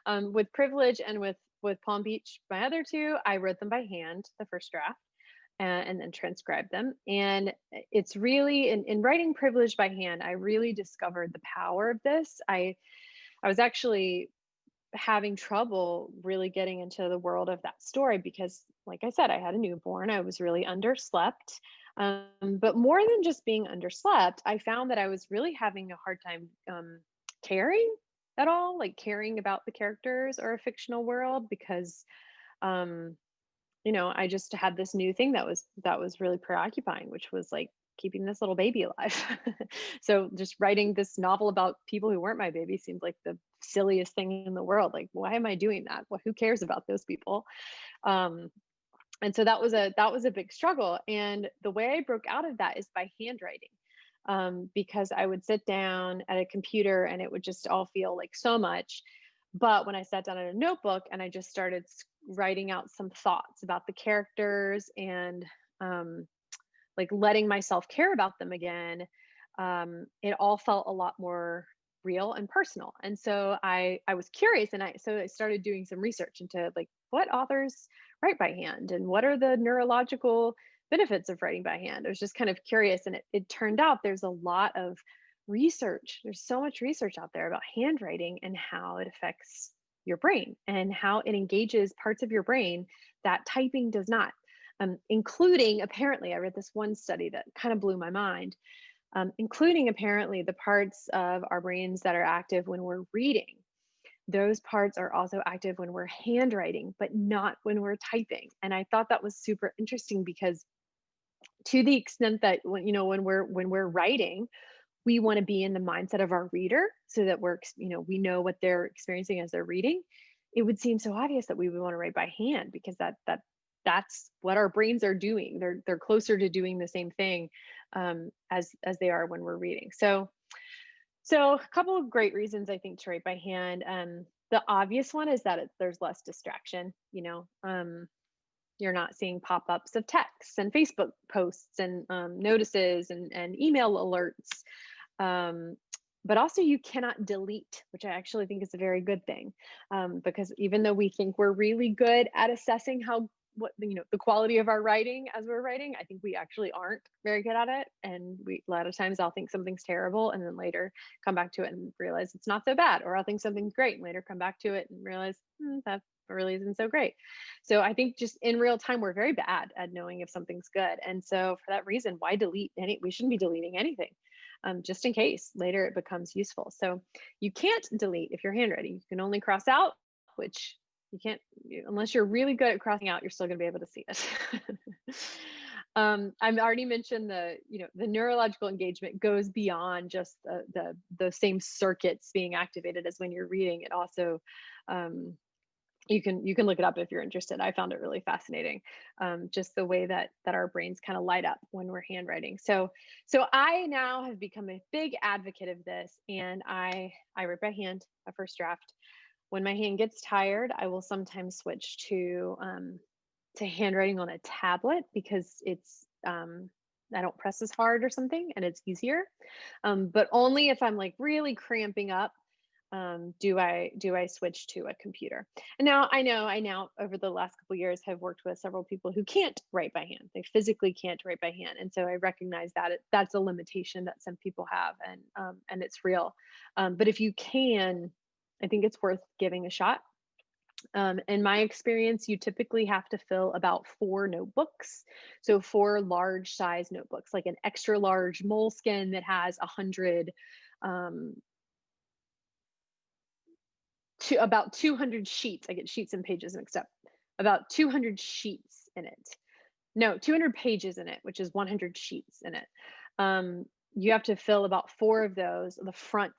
With Privilege and with Palm Beach, my other two, I wrote them by hand, the first draft, and then transcribed them. And it's really, in writing Privilege by hand, I really discovered the power of this. I was actually having trouble really getting into the world of that story because, like I said, I had a newborn. I was really underslept. But more than just being underslept, I found that I was really having a hard time caring at all, like caring about the characters or a fictional world, because um, I just had this new thing that was really preoccupying, which was like keeping this little baby alive. So just writing this novel about people who weren't my baby seemed like the silliest thing in the world. Like, why am I doing that? Well, who cares about those people? Um, and so that was a big struggle. And the way I broke out of that is by handwriting. Because I would sit down at a computer and it would just all feel like so much. But when I sat down at a notebook and I just started writing out some thoughts about the characters, and um, like letting myself care about them again, it all felt a lot more real and personal. And so I was curious, and I started doing some research into like what authors write by hand and what are the neurological benefits of writing by hand. I was just kind of curious, and it turned out there's a lot of research. There's so much research out there about handwriting and how it affects your brain and how it engages parts of your brain that typing does not. Including, apparently, I read this one study that kind of blew my mind, including apparently the parts of our brains that are active when we're reading. Those parts are also active when we're handwriting, but not when we're typing. And I thought that was super interesting because, to the extent that when we're writing, we want to be in the mindset of our reader, so that we know what they're experiencing as they're reading. It would seem so obvious that we would want to write by hand, because that's what our brains are doing. They're closer to doing the same thing, as they are when we're reading. So a couple of great reasons I think to write by hand. The obvious one is that there's less distraction. You're not seeing pop-ups of texts and Facebook posts and notices and email alerts. But also, you cannot delete, which I actually think is a very good thing, because even though we think we're really good at assessing the quality of our writing as we're writing, I think we actually aren't very good at it. And a lot of times I'll think something's terrible and then later come back to it and realize it's not so bad, or I'll think something's great and later come back to it and realize that really isn't so great. So I think just in real time, we're very bad at knowing if something's good. And so for that reason, why delete we shouldn't be deleting anything, just in case later it becomes useful. So you can't delete if you're handwriting. You can only cross out, which you can't, unless you're really good at crossing out, you're still going to be able to see it. I've already mentioned the neurological engagement goes beyond just the same circuits being activated as when you're reading. It also, you can look it up if you're interested. I found it really fascinating, just the way that our brains kind of light up when we're handwriting. So I now have become a big advocate of this, and I write by hand a first draft. When my hand gets tired, I will sometimes switch to handwriting on a tablet, because it's I don't press as hard or something, and it's easier. But only if I'm like really cramping up, do I switch to a computer. And now I now over the last couple of years have worked with several people who can't write by hand. They physically can't write by hand, and so I recognize that that's a limitation that some people have, and it's real. But if you can, I think it's worth giving a shot. In my experience, you typically have to fill about 4 notebooks. So 4 large size notebooks, like an extra large moleskin that has 100, um, to about 200 sheets. I get sheets and pages mixed up. About 200 sheets in it. No, 200 pages in it, which is 100 sheets in it. You have to fill about 4 of those, the front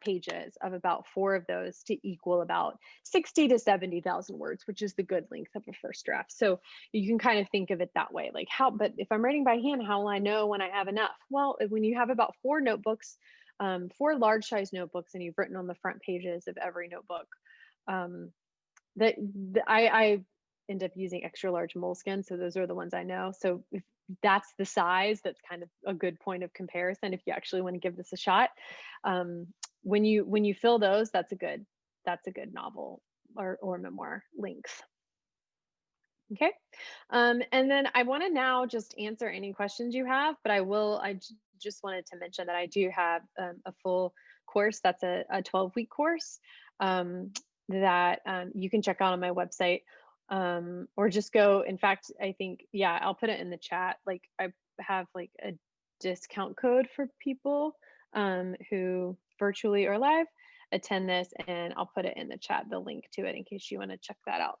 pages of about 4 of those to equal about 60 to 70,000 words, which is the good length of a first draft. So you can kind of think of it that way, like how. But if I'm writing by hand, how will I know when I have enough? Well, when you have about 4 notebooks, 4 large size notebooks, and you've written on the front pages of every notebook, um, I end up using extra large moleskin, so those are the ones I know. So if that's the size, that's kind of a good point of comparison if you actually want to give this a shot. Um, when you fill those, that's a good novel or memoir length. Okay. And then I want to now just answer any questions you have, but just wanted to mention that I do have a full course that's a 12-week course, um, that you can check out on my website, or just go. In fact, I think, yeah, I'll put it in the chat. Like, I have like a discount code for people who virtually or live attend this, and I'll put it in the chat, the link to it, in case you want to check that out.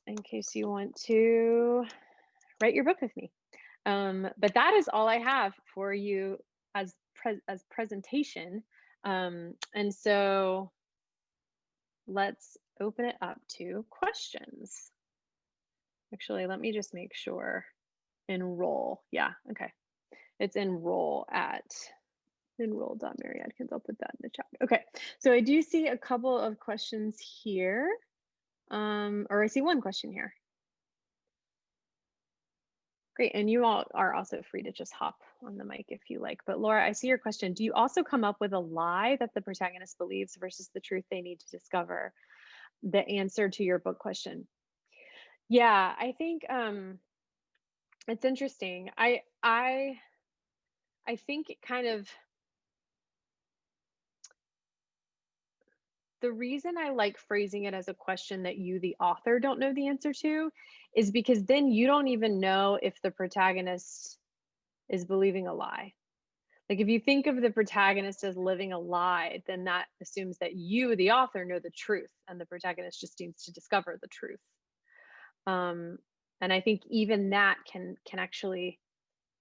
In case you want to write your book with me. But that is all I have for you as presentation. And so let's open it up to questions. Actually, let me just make sure. Enroll. Yeah, okay. It's enroll.maryadkins. I'll put that in the chat. Okay, so I do see a couple of questions here. Or I see one question here. Great. And you all are also free to just hop on the mic if you like. But Laura, I see your question. Do you also come up with a lie that the protagonist believes versus the truth they need to discover? The answer to your book question. Yeah, I think it's interesting. I think it kind of, the reason I like phrasing it as a question that you, the author, don't know the answer to is because then you don't even know if the protagonist is believing a lie. Like, if you think of the protagonist as living a lie, then that assumes that you, the author, know the truth, and the protagonist just needs to discover the truth. And I think even that can actually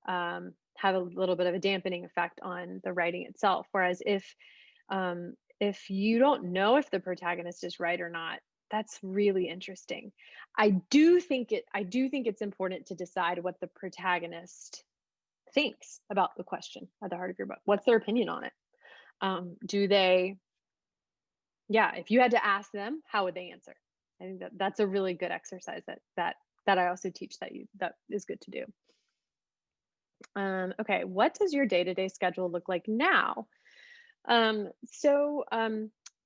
have a little bit of a dampening effect on the writing itself. Whereas if you don't know if the protagonist is right or not, that's really interesting. I do think it's important to decide what the protagonist thinks about the question at the heart of your book. What's their opinion on it? Do they, yeah, if you had to ask them, how would they answer? I think that's a really good exercise that I also teach that is good to do. Okay, what does your day-to-day schedule look like now?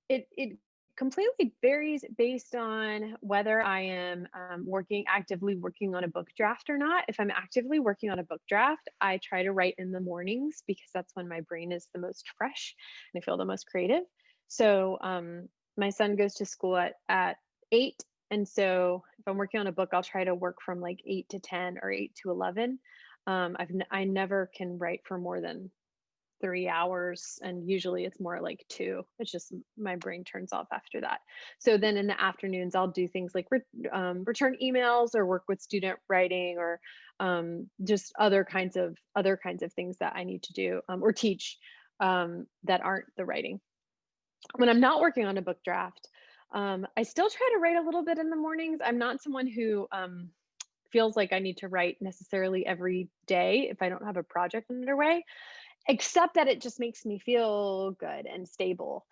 It completely varies based on whether I am actively working on a book draft or not. If I'm actively working on a book draft, I try to write in the mornings because that's when my brain is the most fresh and I feel the most creative. So my son goes to school at 8. And so if I'm working on a book, I'll try to work from like 8 to 10 or 8 to 11. I never can write for more than 3 hours, and usually it's more like 2. It's just my brain turns off after that. So then in the afternoons, I'll do things like return emails or work with student writing, or just other kinds of things that I need to do, or teach, that aren't the writing. When I'm not working on a book draft, I still try to write a little bit in the mornings. I'm not someone who feels like I need to write necessarily every day if I don't have a project underway, except that it just makes me feel good and stable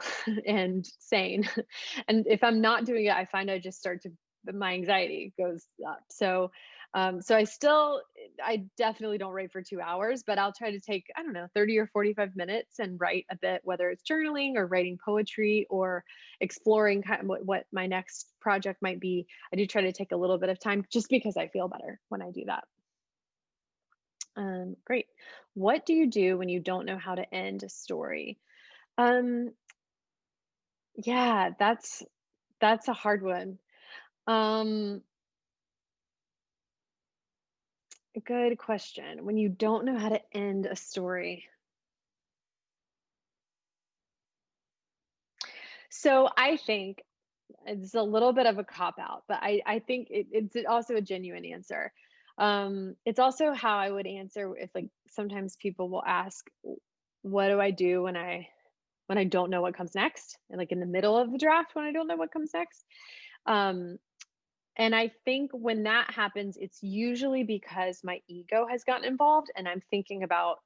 and sane. And if I'm not doing it, I find I just my anxiety goes up. So I definitely don't write for 2 hours, but I'll try to take, I don't know, 30 or 45 minutes and write a bit, whether it's journaling or writing poetry or exploring kind of what my next project might be. I do try to take a little bit of time just because I feel better when I do that. Great. What do you do when you don't know how to end a story? Um, Yeah, that's a hard one. Um, Good question. When you don't know how to end a story. So I think it's a little bit of a cop out, but I think it's also a genuine answer. It's also how I would answer if like sometimes people will ask, what do I do when I don't know what comes next? And like in the middle of the draft when I don't know what comes next. Um, and I think when that happens, it's usually because my ego has gotten involved and I'm thinking about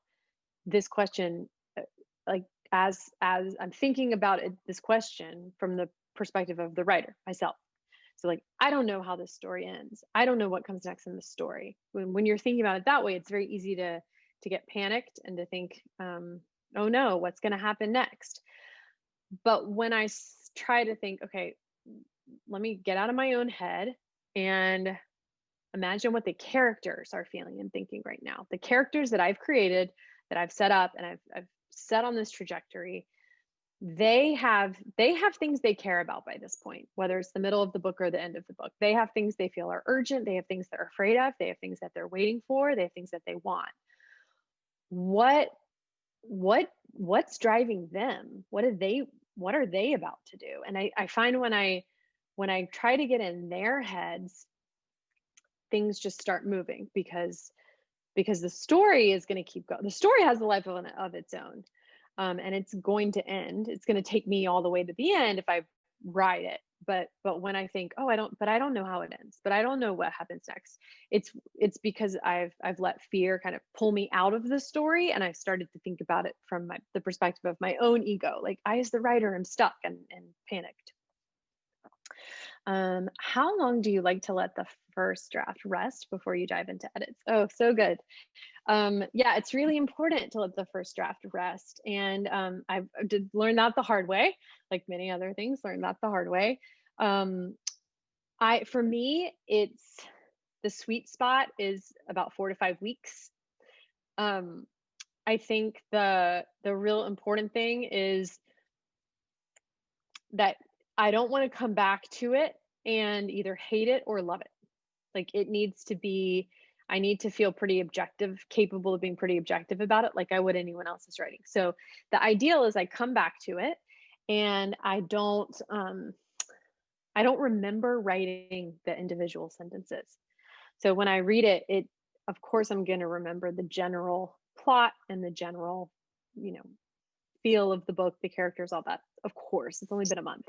this question like as I'm thinking about it, this question from the perspective of the writer myself. So like I don't know how this story ends. I don't know what comes next in the story. When you're thinking about it that way, it's very easy to get panicked and to think, oh no, what's going to happen next? But when try to think, okay, let me get out of my own head and imagine what the characters are feeling and thinking right now. The characters that I've created, that I've set up, and I've set on this trajectory, they have things they care about by this point, whether it's the middle of the book or the end of the book. They have things they feel are urgent, they have things they're afraid of, they have things that they're waiting for, they have things that they want. What what's driving them? What are they about to do? And I find when I try to get in their heads, things just start moving because the story is going to keep going. The story has a life of its own, and it's going to end. It's going to take me all the way to the end if I ride it. But when I think, oh, I don't know how it ends, but I don't know what happens next. It's because I've let fear kind of pull me out of the story, and I've started to think about it from the perspective of my own ego. Like I, as the writer, am stuck and panicked. How long do you like to let the first draft rest before you dive into edits? Oh, so good. Yeah, it's really important to let the first draft rest. And I did learn that the hard way, like many other things, learned that the hard way. Um, for me, it's the sweet spot is about 4 to 5 weeks. Um, I think the real important thing is that I don't want to come back to it and either hate it or love it. Like it needs to be, I need to feel pretty objective, capable of being pretty objective about it, like I would anyone else's writing. So the ideal is I come back to it and I don't remember writing the individual sentences. So when I read it, of course I'm going to remember the general plot and the general, you know, feel of the book, the characters, all that. Of course, it's only been a month.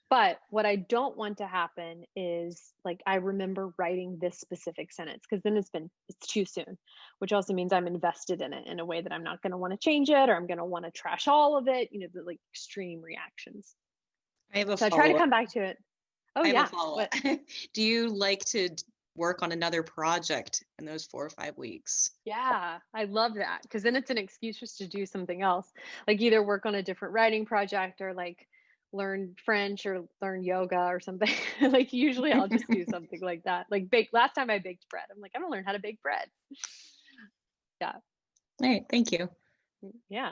But what I don't want to happen is like I remember writing this specific sentence because then it's too soon, which also means I'm invested in it in a way that I'm not going to want to change it or I'm going to want to trash all of it, the like extreme reactions. I have a So I try to follow-up. come back to it. Oh I have a yeah. follow-up. What? Do you like to work on another project in those 4 or 5 weeks? Yeah, I love that because then it's an excuse just to do something else, like either work on a different writing project or like learn French or learn yoga or something. Like usually I'll just do something like that. Like bake. Last time I baked bread, I'm like, I'm gonna learn how to bake bread. Yeah, All right, thank you. yeah.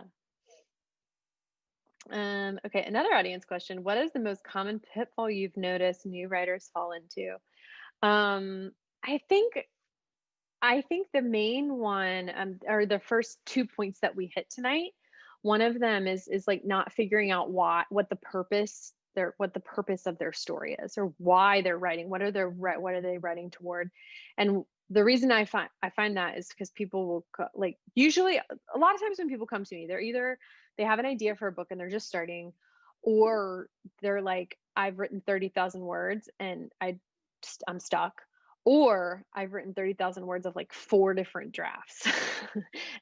Okay, another audience question. What is the most common pitfall you've noticed new writers fall into? Um, I think I think the main one, or the first 2 points that we hit tonight. One of them is like not figuring out what the purpose what the purpose of their story is, or why they're writing. What are they writing toward? And the reason I find that is because people will like usually a lot of times when people come to me, they're either they have an idea for a book and they're just starting, or they're like, I've written 30,000 words and I'm stuck, or I've written 30,000 words of like 4 different drafts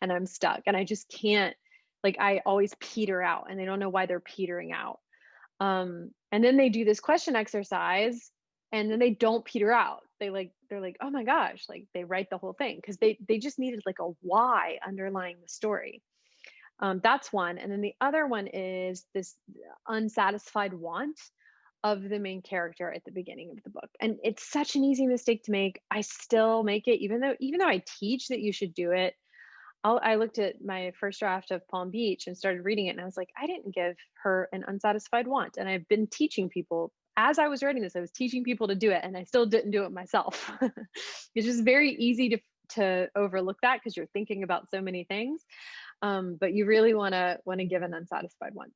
and I'm stuck and I just can't, like, I always peter out and they don't know why they're petering out. And then they do this question exercise and then they don't peter out. They're like, oh my gosh, like they write the whole thing because they just needed like a why underlying the story. That's one. And then the other one is this unsatisfied want of the main character at the beginning of the book. And it's such an easy mistake to make. I still make it even though I teach that you should do it. I looked at my first draft of Palm Beach and started reading it, and I was like, I didn't give her an unsatisfied want. And I've been teaching people as I was writing this, I was teaching people to do it, and I still didn't do it myself. It's just very easy to overlook that because you're thinking about so many things. But you really want to give an unsatisfied one.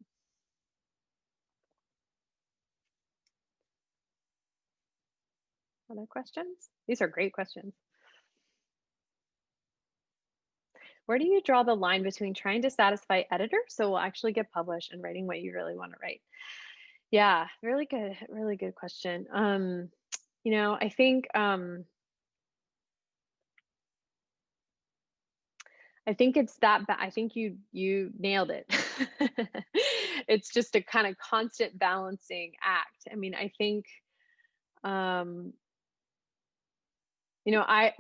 Other questions? These are great questions. Where do you draw the line between trying to satisfy editors so will actually get published and writing what you really want to write? Yeah, really good question. You know, I think it's that I think you nailed it. It's just a kind of constant balancing act. I mean, I think you know, I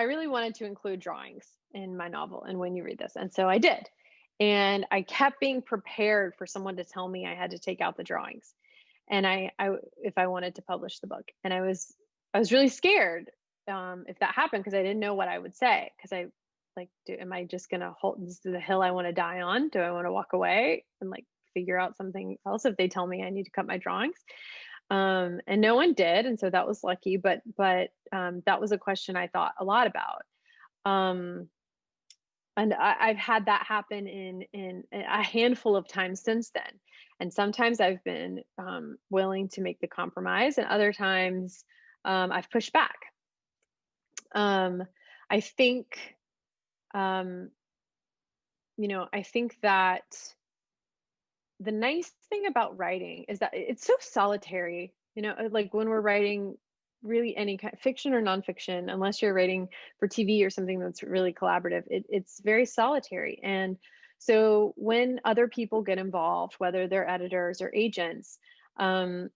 really wanted to include drawings in my novel and When You Read This. And so I did. And I kept being prepared for someone to tell me I had to take out the drawings. And I if I wanted to publish the book. And I was really scared if that happened because I didn't know what I would say. Because I like, am I just gonna hold this to the hill I want to die on? Do I want to walk away and like figure out something else if they tell me I need to cut my drawings? And no one did, and so that was lucky. But that was a question I thought a lot about. And I've had that happen in a handful of times since then. And sometimes I've been willing to make the compromise, and other times I've pushed back. I think, you know, I think that the nice thing about writing is that it's so solitary, you know, like when we're writing really any kind of fiction or nonfiction, unless you're writing for TV or something that's really collaborative, it's very solitary. And so when other people get involved, whether they're editors or agents, I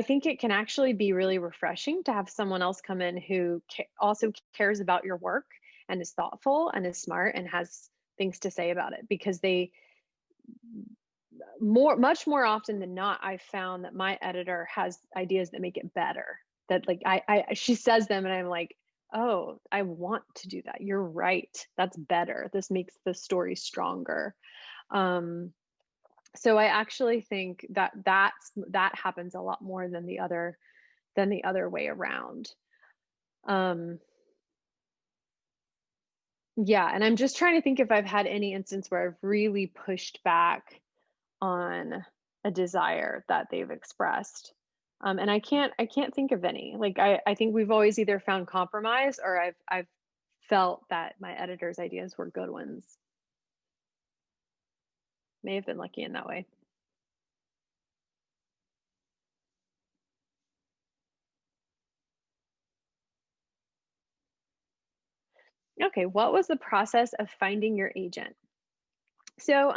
think it can actually be really refreshing to have someone else come in who also cares about your work and is thoughtful and is smart and has things to say about it, because they much more often than not, I've found that my editor has ideas that make it better. That like she says them and I'm like, oh, I want to do that. You're right. That's better. This makes the story stronger. So I actually think that that happens a lot more than the other way around. Yeah, and I'm just trying to think if I've had any instance where I've really pushed back on a desire that they've expressed. And I can't think of any. Like I think we've always either found compromise or I've felt that my editor's ideas were good ones. May have been lucky in that way. Okay, what was the process of finding your agent? So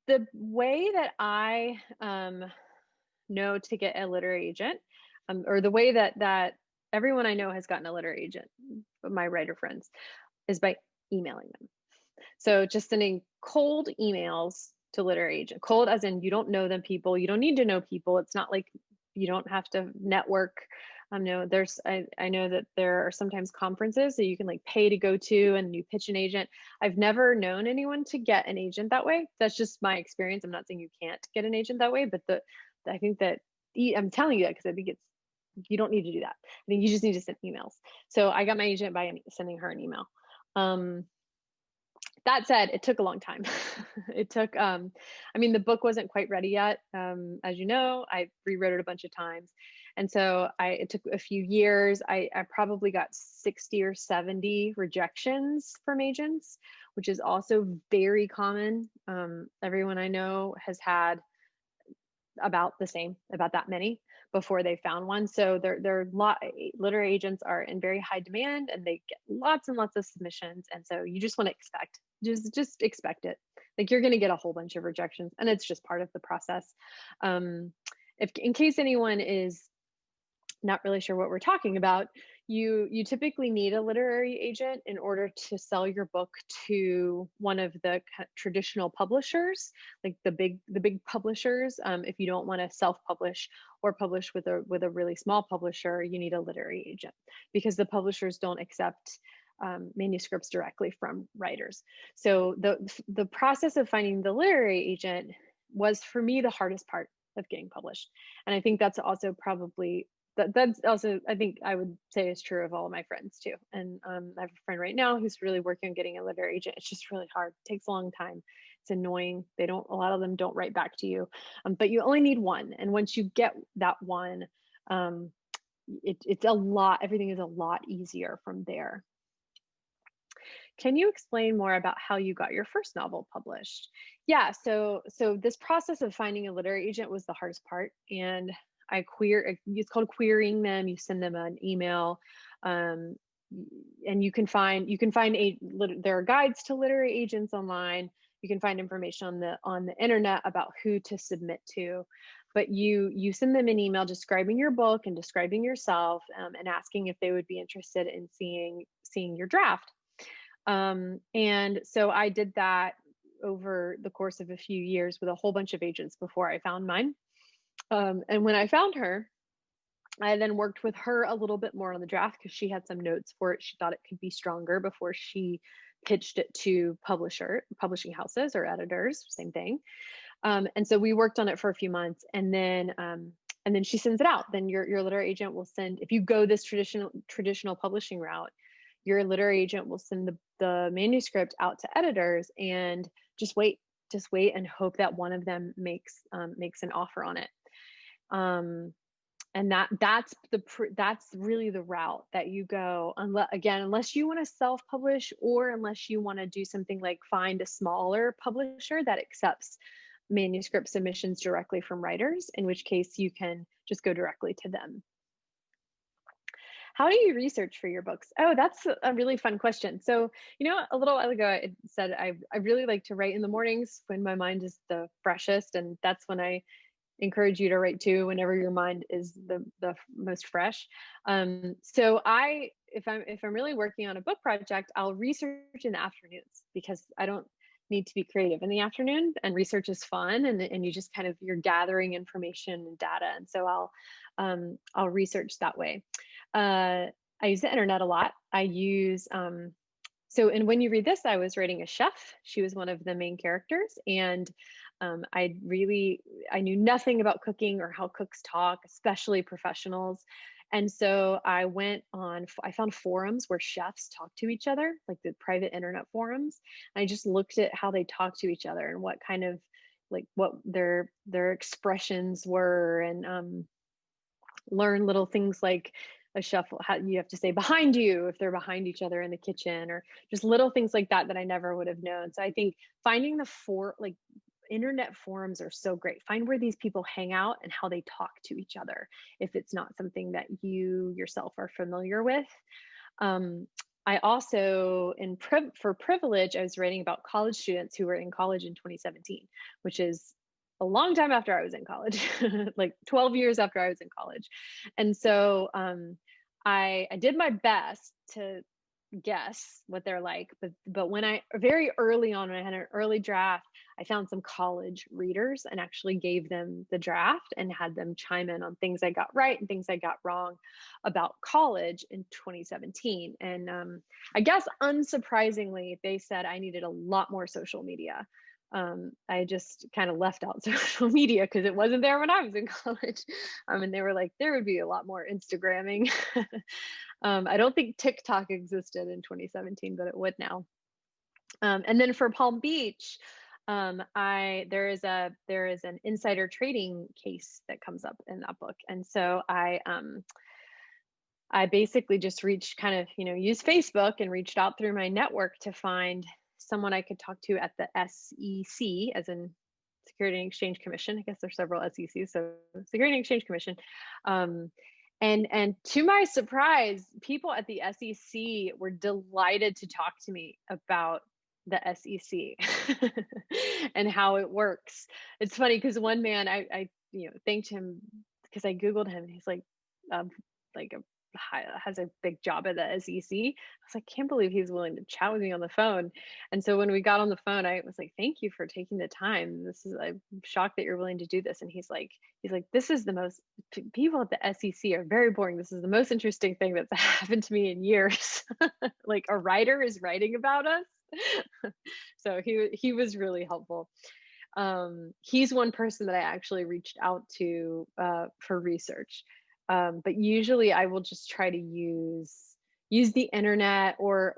the way that I know to get a literary agent, or the way that everyone I know has gotten a literary agent, my writer friends, is by emailing them. So just sending cold emails to literary agent. Cold as in you don't know them people. You don't need to know people. It's not like you don't have to network. No, I know that there are sometimes conferences that you can like pay to go to and you pitch an agent. I've never known anyone to get an agent that way. That's just my experience. I'm not saying you can't get an agent that way, but I think that I'm telling you that because I think you don't need to do that. I think you just need to send emails. So I got my agent by sending her an email. That said, it took a long time. It took, I mean, the book wasn't quite ready yet. As you know, I rewrote it a bunch of times. And so it took a few years. I probably got 60 or 70 rejections from agents, which is also very common. Everyone I know has had about that many before they found one. So literary agents are in very high demand and they get lots and lots of submissions. And so you just want to just expect it. Like you're going to get a whole bunch of rejections and it's just part of the process. If in case anyone is not really sure what we're talking about, You typically need a literary agent in order to sell your book to one of the traditional publishers, like the big publishers. If you don't want to self-publish or publish with a really small publisher, you need a literary agent because the publishers don't accept manuscripts directly from writers. So the process of finding the literary agent was for me the hardest part of getting published, and I think that's also probably that's also, I think I would say, is true of all of my friends too. And I have a friend right now who's really working on getting a literary agent. It's just really hard. It takes a long time. It's annoying. A lot of them don't write back to you, but you only need one. And once you get that one, it's a lot. Everything is a lot easier from there. Can you explain more about how you got your first novel published? Yeah, so this process of finding a literary agent was the hardest part, and it's called querying them. You send them an email, and you can find there are guides to literary agents online. You can find information on the internet about who to submit to, but you send them an email describing your book and describing yourself, and asking if they would be interested in seeing your draft. And so I did that over the course of a few years with a whole bunch of agents before I found mine. And when I found her, I then worked with her a little bit more on the draft because she had some notes for it. She thought it could be stronger before she pitched it to publishing houses or editors, same thing. And so we worked on it for a few months, and then she sends it out. Then your literary agent will send, if you go this traditional publishing route, your literary agent will send the manuscript out to editors, and just wait and hope that one of them makes an offer on it. And that's really the route that you go, unless you want to self-publish, or unless you want to do something like find a smaller publisher that accepts manuscript submissions directly from writers, in which case you can just go directly to them. How do you research for your books? Oh, that's a really fun question. So, a little while ago, I said I really like to write in the mornings when my mind is the freshest, and that's when I encourage you to write too, whenever your mind is the most fresh. So if I'm really working on a book project, I'll research in the afternoons, because I don't need to be creative in the afternoon, and research is fun, and you just you're gathering information and data, and so I'll research that way. I use the internet a lot. I use and when you read this, I was writing a chef. She was one of the main characters, and I knew nothing about cooking or how cooks talk, especially professionals. And so I found forums where chefs talk to each other, like the private internet forums. I just looked at how they talk to each other and what kind of what their expressions were, and learn little things like a chef, how you have to say behind you if they're behind each other in the kitchen, or just little things like that I never would have known. So I think finding internet forums are so great. Find where these people hang out and how they talk to each other, if it's not something that you yourself are familiar with. I also, for Privilege, I was writing about college students who were in college in 2017, which is a long time after I was in college, like 12 years after I was in college. And so I did my best to guess what they're like, but when very early on, when I had an early draft, I found some college readers and actually gave them the draft and had them chime in on things I got right and things I got wrong about college in 2017. And I guess unsurprisingly, they said I needed a lot more social media. I just kind of left out social media because it wasn't there when I was in college. And they were like, there would be a lot more Instagramming. I don't think TikTok existed in 2017, but it would now. And then for Palm Beach, there is an insider trading case that comes up in that book. And so I basically just used Facebook and reached out through my network to find someone I could talk to at the SEC, as in Security and Exchange Commission. I guess there's several SECs, so Security and Exchange Commission. And to my surprise, people at the SEC were delighted to talk to me about the SEC and how it works. It's funny because one man, I thanked him because I Googled him, and he's like a has a big job at the SEC. I was like, can't believe he's willing to chat with me on the phone. And so when we got on the phone, I was like, thank you for taking the time. I'm shocked that you're willing to do this. And he's like, this is the most, people at the SEC are very boring. This is the most interesting thing that's happened to me in years. Like a writer is writing about us. So he was really helpful. He's one person that I actually reached out to for research. But usually I will just try to use the internet or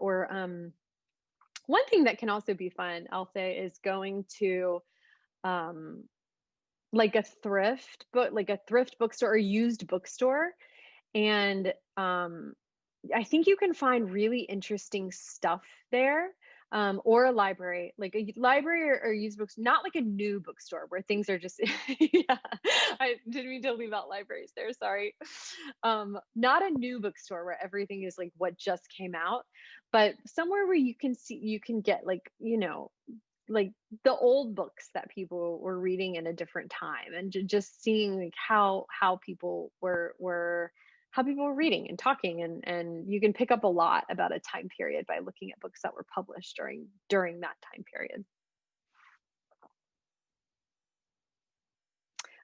one thing that can also be fun, I'll say, is going to like a thrift bookstore or used bookstore. And I think you can find really interesting stuff there. Or a library, like a library or used books, not like a new bookstore where things are just, yeah, I didn't mean to leave out libraries there, sorry. Not a new bookstore where everything is like what just came out, but somewhere where you can get like, like the old books that people were reading in a different time, and just seeing like how people were how people were reading and talking, and you can pick up a lot about a time period by looking at books that were published during that time period.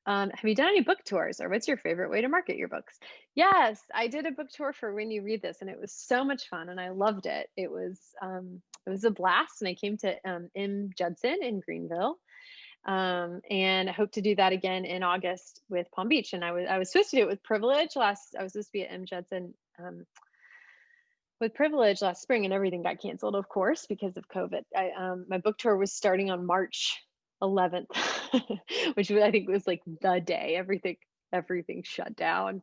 Have you done any book tours, or what's your favorite way to market your books? Yes, I did a book tour for When You Read This, and it was so much fun, and I loved it. It was a blast, and I came to M. Judson in Greenville. And I hope to do that again in August with Palm Beach. And I was supposed to do it with Privilege I was supposed to be at M. Judson with Privilege last spring, and everything got canceled, of course, because of COVID. My book tour was starting on March 11th, which I think was like the day everything shut down.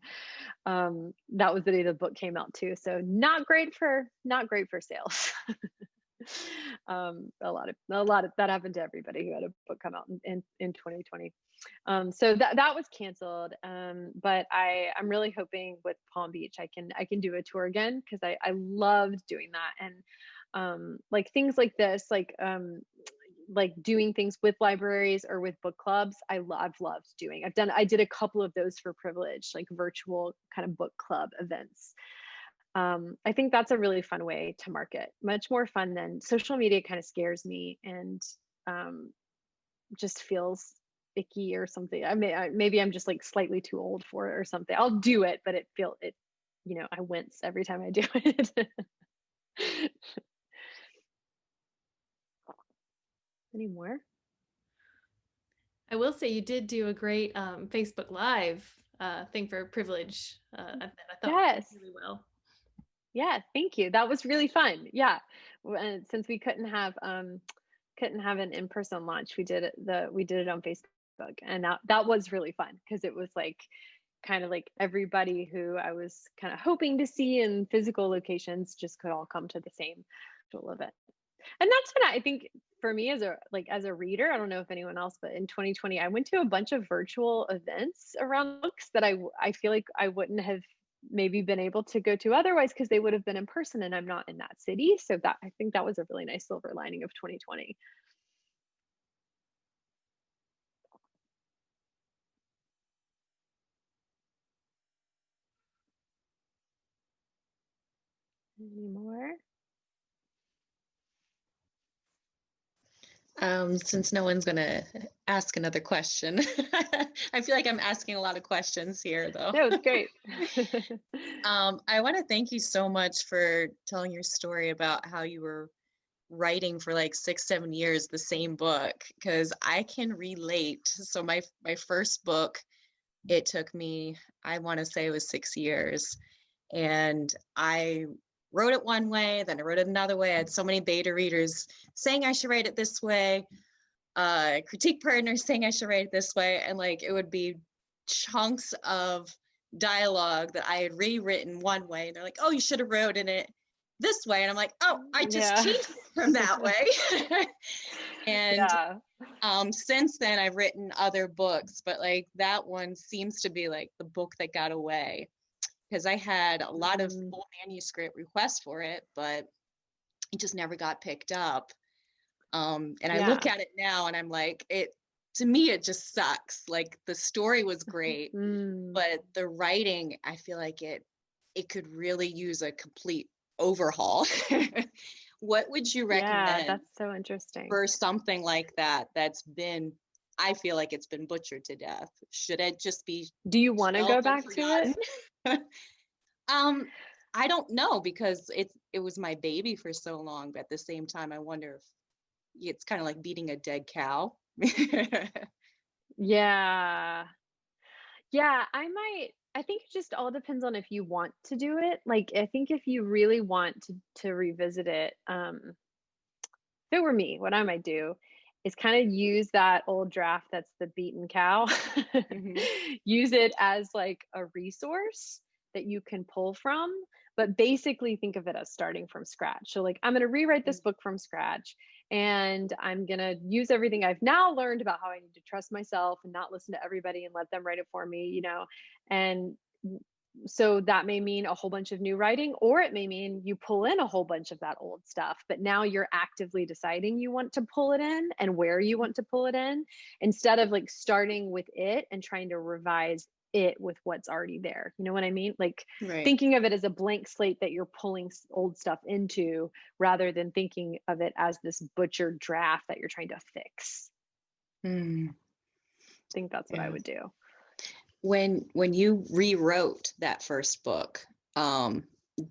That was the day the book came out too. So not great for sales. A lot of that happened to everybody who had a book come out in 2020. So that was canceled. But I'm really hoping with Palm Beach I can do a tour again, because I loved doing that. And like things like this, like doing things with libraries or with book clubs, I've loved doing. I did a couple of those for Privilege, like virtual kind of book club events. I think that's a really fun way to market, much more fun than social media. Kind of scares me, and just feels icky or something. Maybe I'm just like slightly too old for it or something. I'll do it, but I wince every time I do it. Any more? I will say you did do a great Facebook Live thing for Privilege. I thought Yes. really well. Yeah, thank you. That was really fun. Yeah, and since we couldn't have an in-person launch, we did it on Facebook, and that was really fun, because it was like kind of like everybody who I was kind of hoping to see in physical locations just could all come to the same virtual event. And that's when I think, for me as a reader, I don't know if anyone else, but in 2020 I went to a bunch of virtual events around books that I feel like I wouldn't have maybe been able to go to otherwise, because they would have been in person, and I'm not in that city. So that, I think that was a really nice silver lining of 2020. Any more? Since no one's gonna ask another question, I feel like I'm asking a lot of questions here, though. No, it's great. I want to thank you so much for telling your story about how you were writing for like 6-7 years the same book, because I can relate. So my first book, it took me, I want to say it was 6 years, and I wrote it one way, then I wrote it another way. I had so many beta readers saying I should write it this way, critique partners saying I should write it this way, and like it would be chunks of dialogue that I had rewritten one way, and they're like, oh, you should have written it this way, and I'm like, oh, I just changed it from that way. And since then I've written other books, but like that one seems to be like the book that got away, because I had a lot of full manuscript requests for it, but it just never got picked up. And I look at it now and I'm like, to me, it just sucks. Like the story was great, but the writing, I feel like it it could really use a complete overhaul. What would you Yeah, recommend that's so interesting. for something like that that's been, I feel like it's been butchered to death? Should it just be Do you want to go shelved and back to it? forgotten? I don't know, because it was my baby for so long, but at the same time, I wonder if it's kind of like beating a dead cow. Yeah. Yeah, I think it just all depends on if you want to do it. Like, I think if you really want to revisit it, if it were me, what I might do is kind of use that old draft that's the beaten cow, Mhm. use it as like a resource that you can pull from, but basically think of it as starting from scratch. So, like, I'm going to rewrite this book from scratch, and I'm going to use everything I've now learned about how I need to trust myself and not listen to everybody and let them write it for me, and so that may mean a whole bunch of new writing, or it may mean you pull in a whole bunch of that old stuff, but now you're actively deciding you want to pull it in and where you want to pull it in, instead of like starting with it and trying to revise it with what's already there. You know what I mean? Like, Right. thinking of it as a blank slate that you're pulling old stuff into, rather than thinking of it as this butchered draft that you're trying to fix. Mm, I think that's what I yeah. would do. When you rewrote that first book,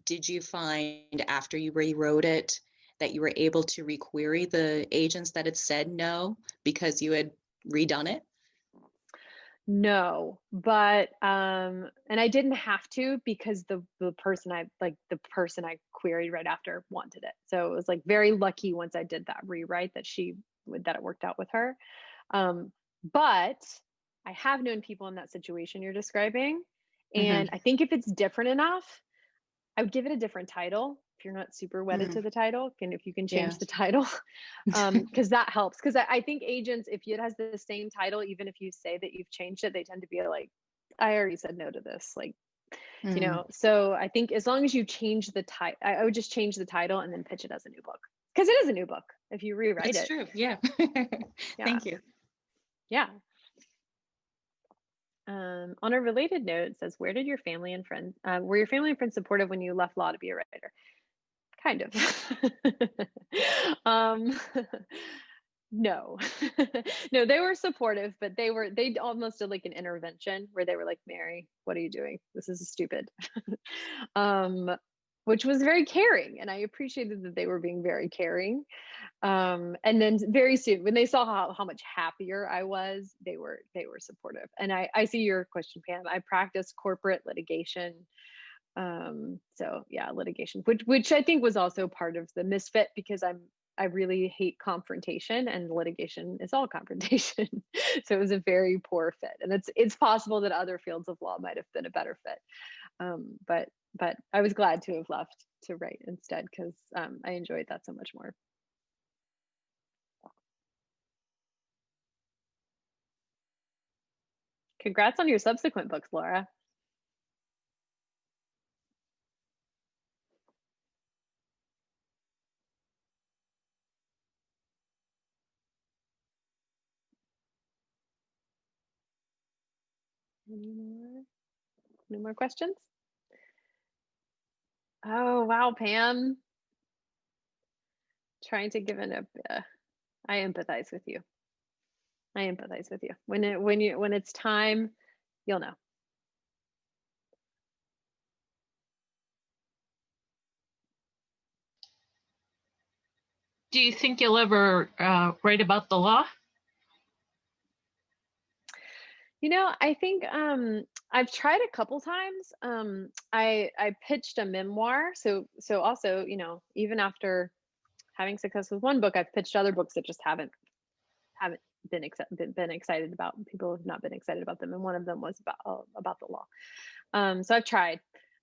did you find after you rewrote it that you were able to requery the agents that had said no because you had redone it? No, but and I didn't have to, because the person I queried right after wanted it. So it was like very lucky once I did that rewrite that it worked out with her. But I have known people in that situation you're describing, Hmm. and I think if it's different enough, I would give it a different title if you're not super wedded to the title, and if you can Yeah. change the title, because that helps. Because I think agents, if it has the same title, even if you say that you've changed it, they tend to be like, I already said no to this. Like, Mm. so I think as long as you change the title, I would just change the title and then pitch it as a new book, because it is a new book if you rewrite That's it. true. Yeah. Yeah. Thank you. Yeah. On a related note, it says, were your family and friends supportive when you left law to be a writer? Kind of. um, no, no, they were supportive, but they almost did like an intervention where they were like, Mary, what are you doing? This is stupid. um, which was very caring. And I appreciated that they were being very caring. And then very soon, when they saw how much happier I was, they were supportive. And I see your question, Pam. I practice corporate litigation. So yeah, litigation, which I think was also part of the misfit, because I really hate confrontation, and litigation is all confrontation. So it was a very poor fit, and it's possible that other fields of law might have been a better fit. But I was glad to have left to write instead, because I enjoyed that so much more. Congrats on your subsequent books, Laura. Any more questions? Oh, wow, Pam. Trying to give an I empathize with you. I empathize with you. When it's time, you'll know. Do you think you'll ever write about the law? I think I've tried a couple times. I pitched a memoir, so also, even after having success with one book, I've pitched other books that just haven't been excited about. People have not been excited about them, and one of them was about the law. So I've tried,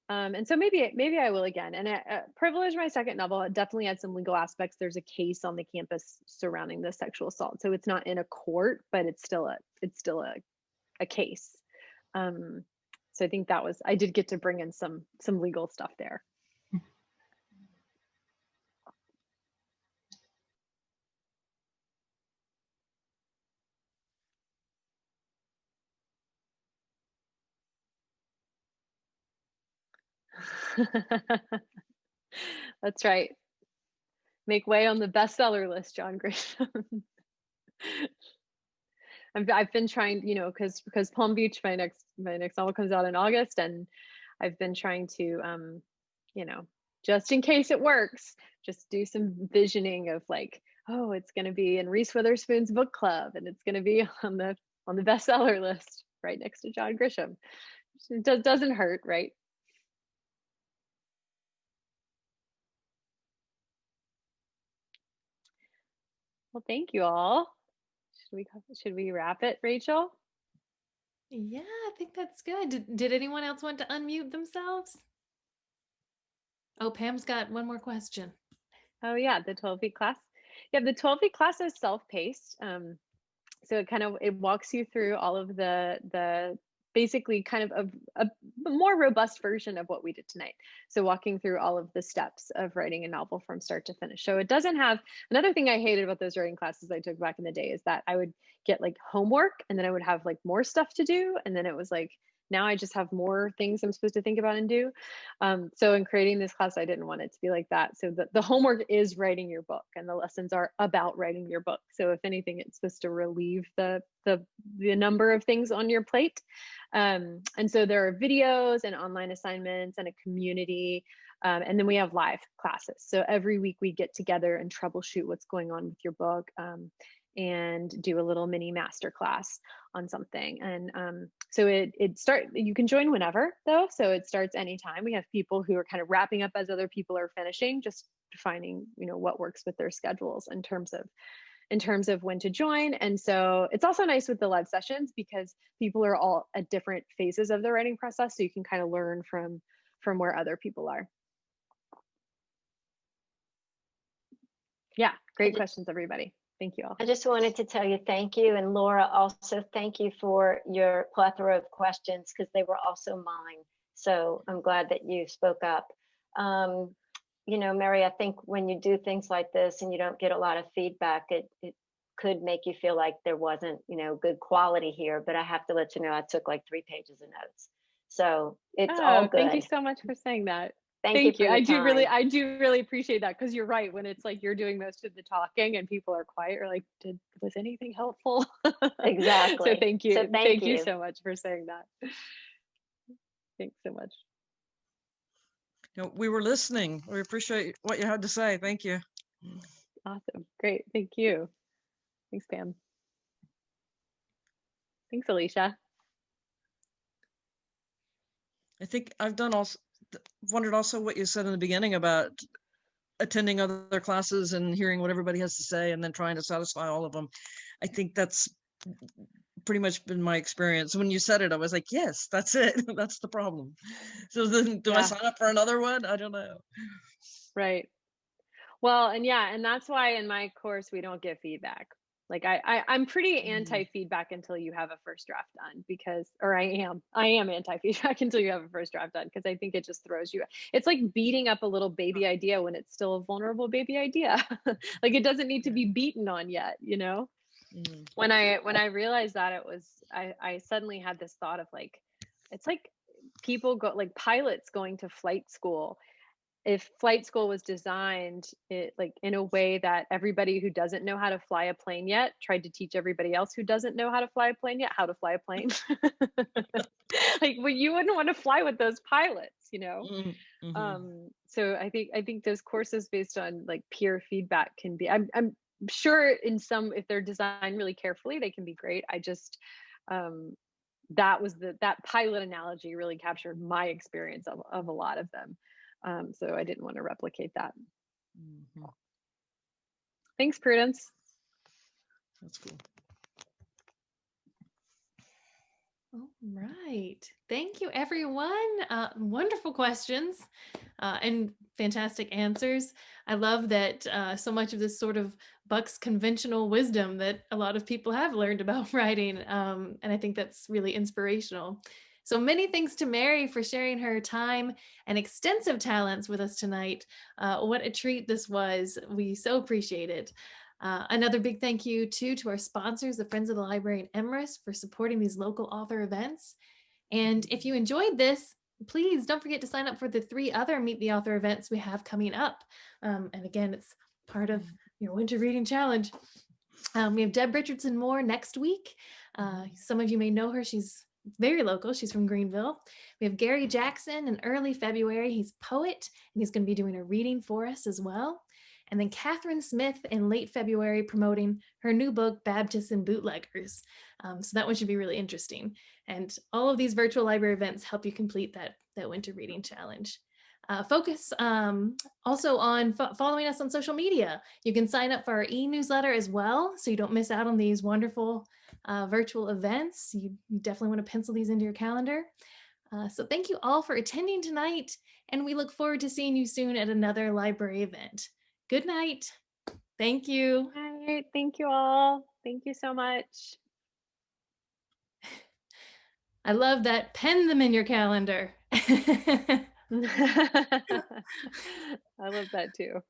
and so maybe I will again. And Privilege, my second novel, it definitely had some legal aspects. There's a case on the campus surrounding the sexual assault, so it's not in a court, but it's still a case. So I think I did get to bring in some legal stuff there. That's right. Make way on the bestseller list, John Grisham. I've been trying, because Palm Beach, my next novel comes out in August, and I've been trying to, you know, just in case it works, just do some visioning of like, oh, it's going to be in Reese Witherspoon's book club, and it's going to be on the bestseller list right next to John Grisham. It doesn't hurt, right? Well, thank you all. Should we wrap it, Rachel? Yeah, I think that's good. Did anyone else want to unmute themselves? Oh, Pam's got one more question. Oh yeah, the 12-week class. Yeah, the 12-week class is self-paced. So it walks you through all of the basically kind of a more robust version of what we did tonight. So walking through all of the steps of writing a novel from start to finish. So it doesn't have, another thing I hated about those writing classes I took back in the day is that I would get like homework, and then I would have like more stuff to do. And then it was like, now I just have more things I'm supposed to think about and do. So in creating this class, I didn't want it to be like that. So the homework is writing your book, and the lessons are about writing your book. So if anything, it's supposed to relieve the number of things on your plate. And so there are videos and online assignments and a community. And then we have live classes. So every week we get together and troubleshoot what's going on with your book, and do a little mini master class on something. And so you can join whenever though. So it starts anytime. We have people who are kind of wrapping up as other people are finishing, just finding, what works with their schedules in terms of when to join. And so it's also nice with the live sessions because people are all at different phases of the writing process. So you can kind of learn from where other people are. Yeah, great questions, everybody. Thank you all. I just wanted to tell you thank you. And Laura, also thank you for your plethora of questions, because they were also mine. So I'm glad that you spoke up. Mary, I think when you do things like this and you don't get a lot of feedback, it could make you feel like there wasn't, good quality here. But I have to let you know, I took like 3 pages of notes. So it's all good. Thank you so much for saying that. Thank you. I do really appreciate that, because you're right. When it's like you're doing most of the talking and people are quiet, or like, was anything helpful? Exactly. So thank you. So thank you so much for saying that. Thanks so much. We were listening. We appreciate what you had to say. Thank you. Awesome. Great. Thank you. Thanks, Pam. Thanks, Alicia. I think I've wondered also what you said in the beginning about attending other classes and hearing what everybody has to say and then trying to satisfy all of them. I think that's pretty much been my experience. When you said it, I was like, yes, that's it. That's the problem. So then do I sign up for another one? I don't know. Right. Well, and that's why in my course, we don't give feedback. Like I'm pretty anti-feedback until you have a first draft done, I am anti-feedback until you have a first draft done, because I think it just throws you. It's like beating up a little baby idea when it's still a vulnerable baby idea. Like it doesn't need to be beaten on yet, When I realized that, it was, I suddenly had this thought of like, it's like people go, like pilots going to flight school. If flight school was designed in a way that everybody who doesn't know how to fly a plane yet tried to teach everybody else who doesn't know how to fly a plane yet how to fly a plane, you wouldn't want to fly with those pilots, So I think those courses based on like peer feedback can be, I'm sure if they're designed really carefully, they can be great. I just that pilot analogy really captured my experience of a lot of them. So I didn't want to replicate that. Thanks, Prudence. That's cool. All right. Thank you, everyone. Wonderful questions and fantastic answers. I love that so much of this sort of bucks conventional wisdom that a lot of people have learned about writing. And I think that's really inspirational. So many thanks to Mary for sharing her time and extensive talents with us tonight. What a treat this was. We so appreciate it. Another big thank you too to our sponsors, the Friends of the Library and Emrys, for supporting these local author events. And if you enjoyed this, please don't forget to sign up for the 3 other Meet the Author events we have coming up. And again, it's part of your winter reading challenge. We have Deb Richardson Moore next week. Some of you may know her. She's very local. She's from Greenville. We have Gary Jackson in early February. He's a poet, and he's going to be doing a reading for us as well. And then Catherine Smith in late February promoting her new book, Baptists and Bootleggers. So that one should be really interesting. And all of these virtual library events help you complete that winter reading challenge. Focus also on following us on social media. You can sign up for our e-newsletter as well, so you don't miss out on these wonderful virtual events. You definitely want to pencil these into your calendar. So thank you all for attending tonight, and we look forward to seeing you soon at another library event. Good night. Thank you. All right. Thank you all. Thank you so much. I love that. Pen them in your calendar. I love that too.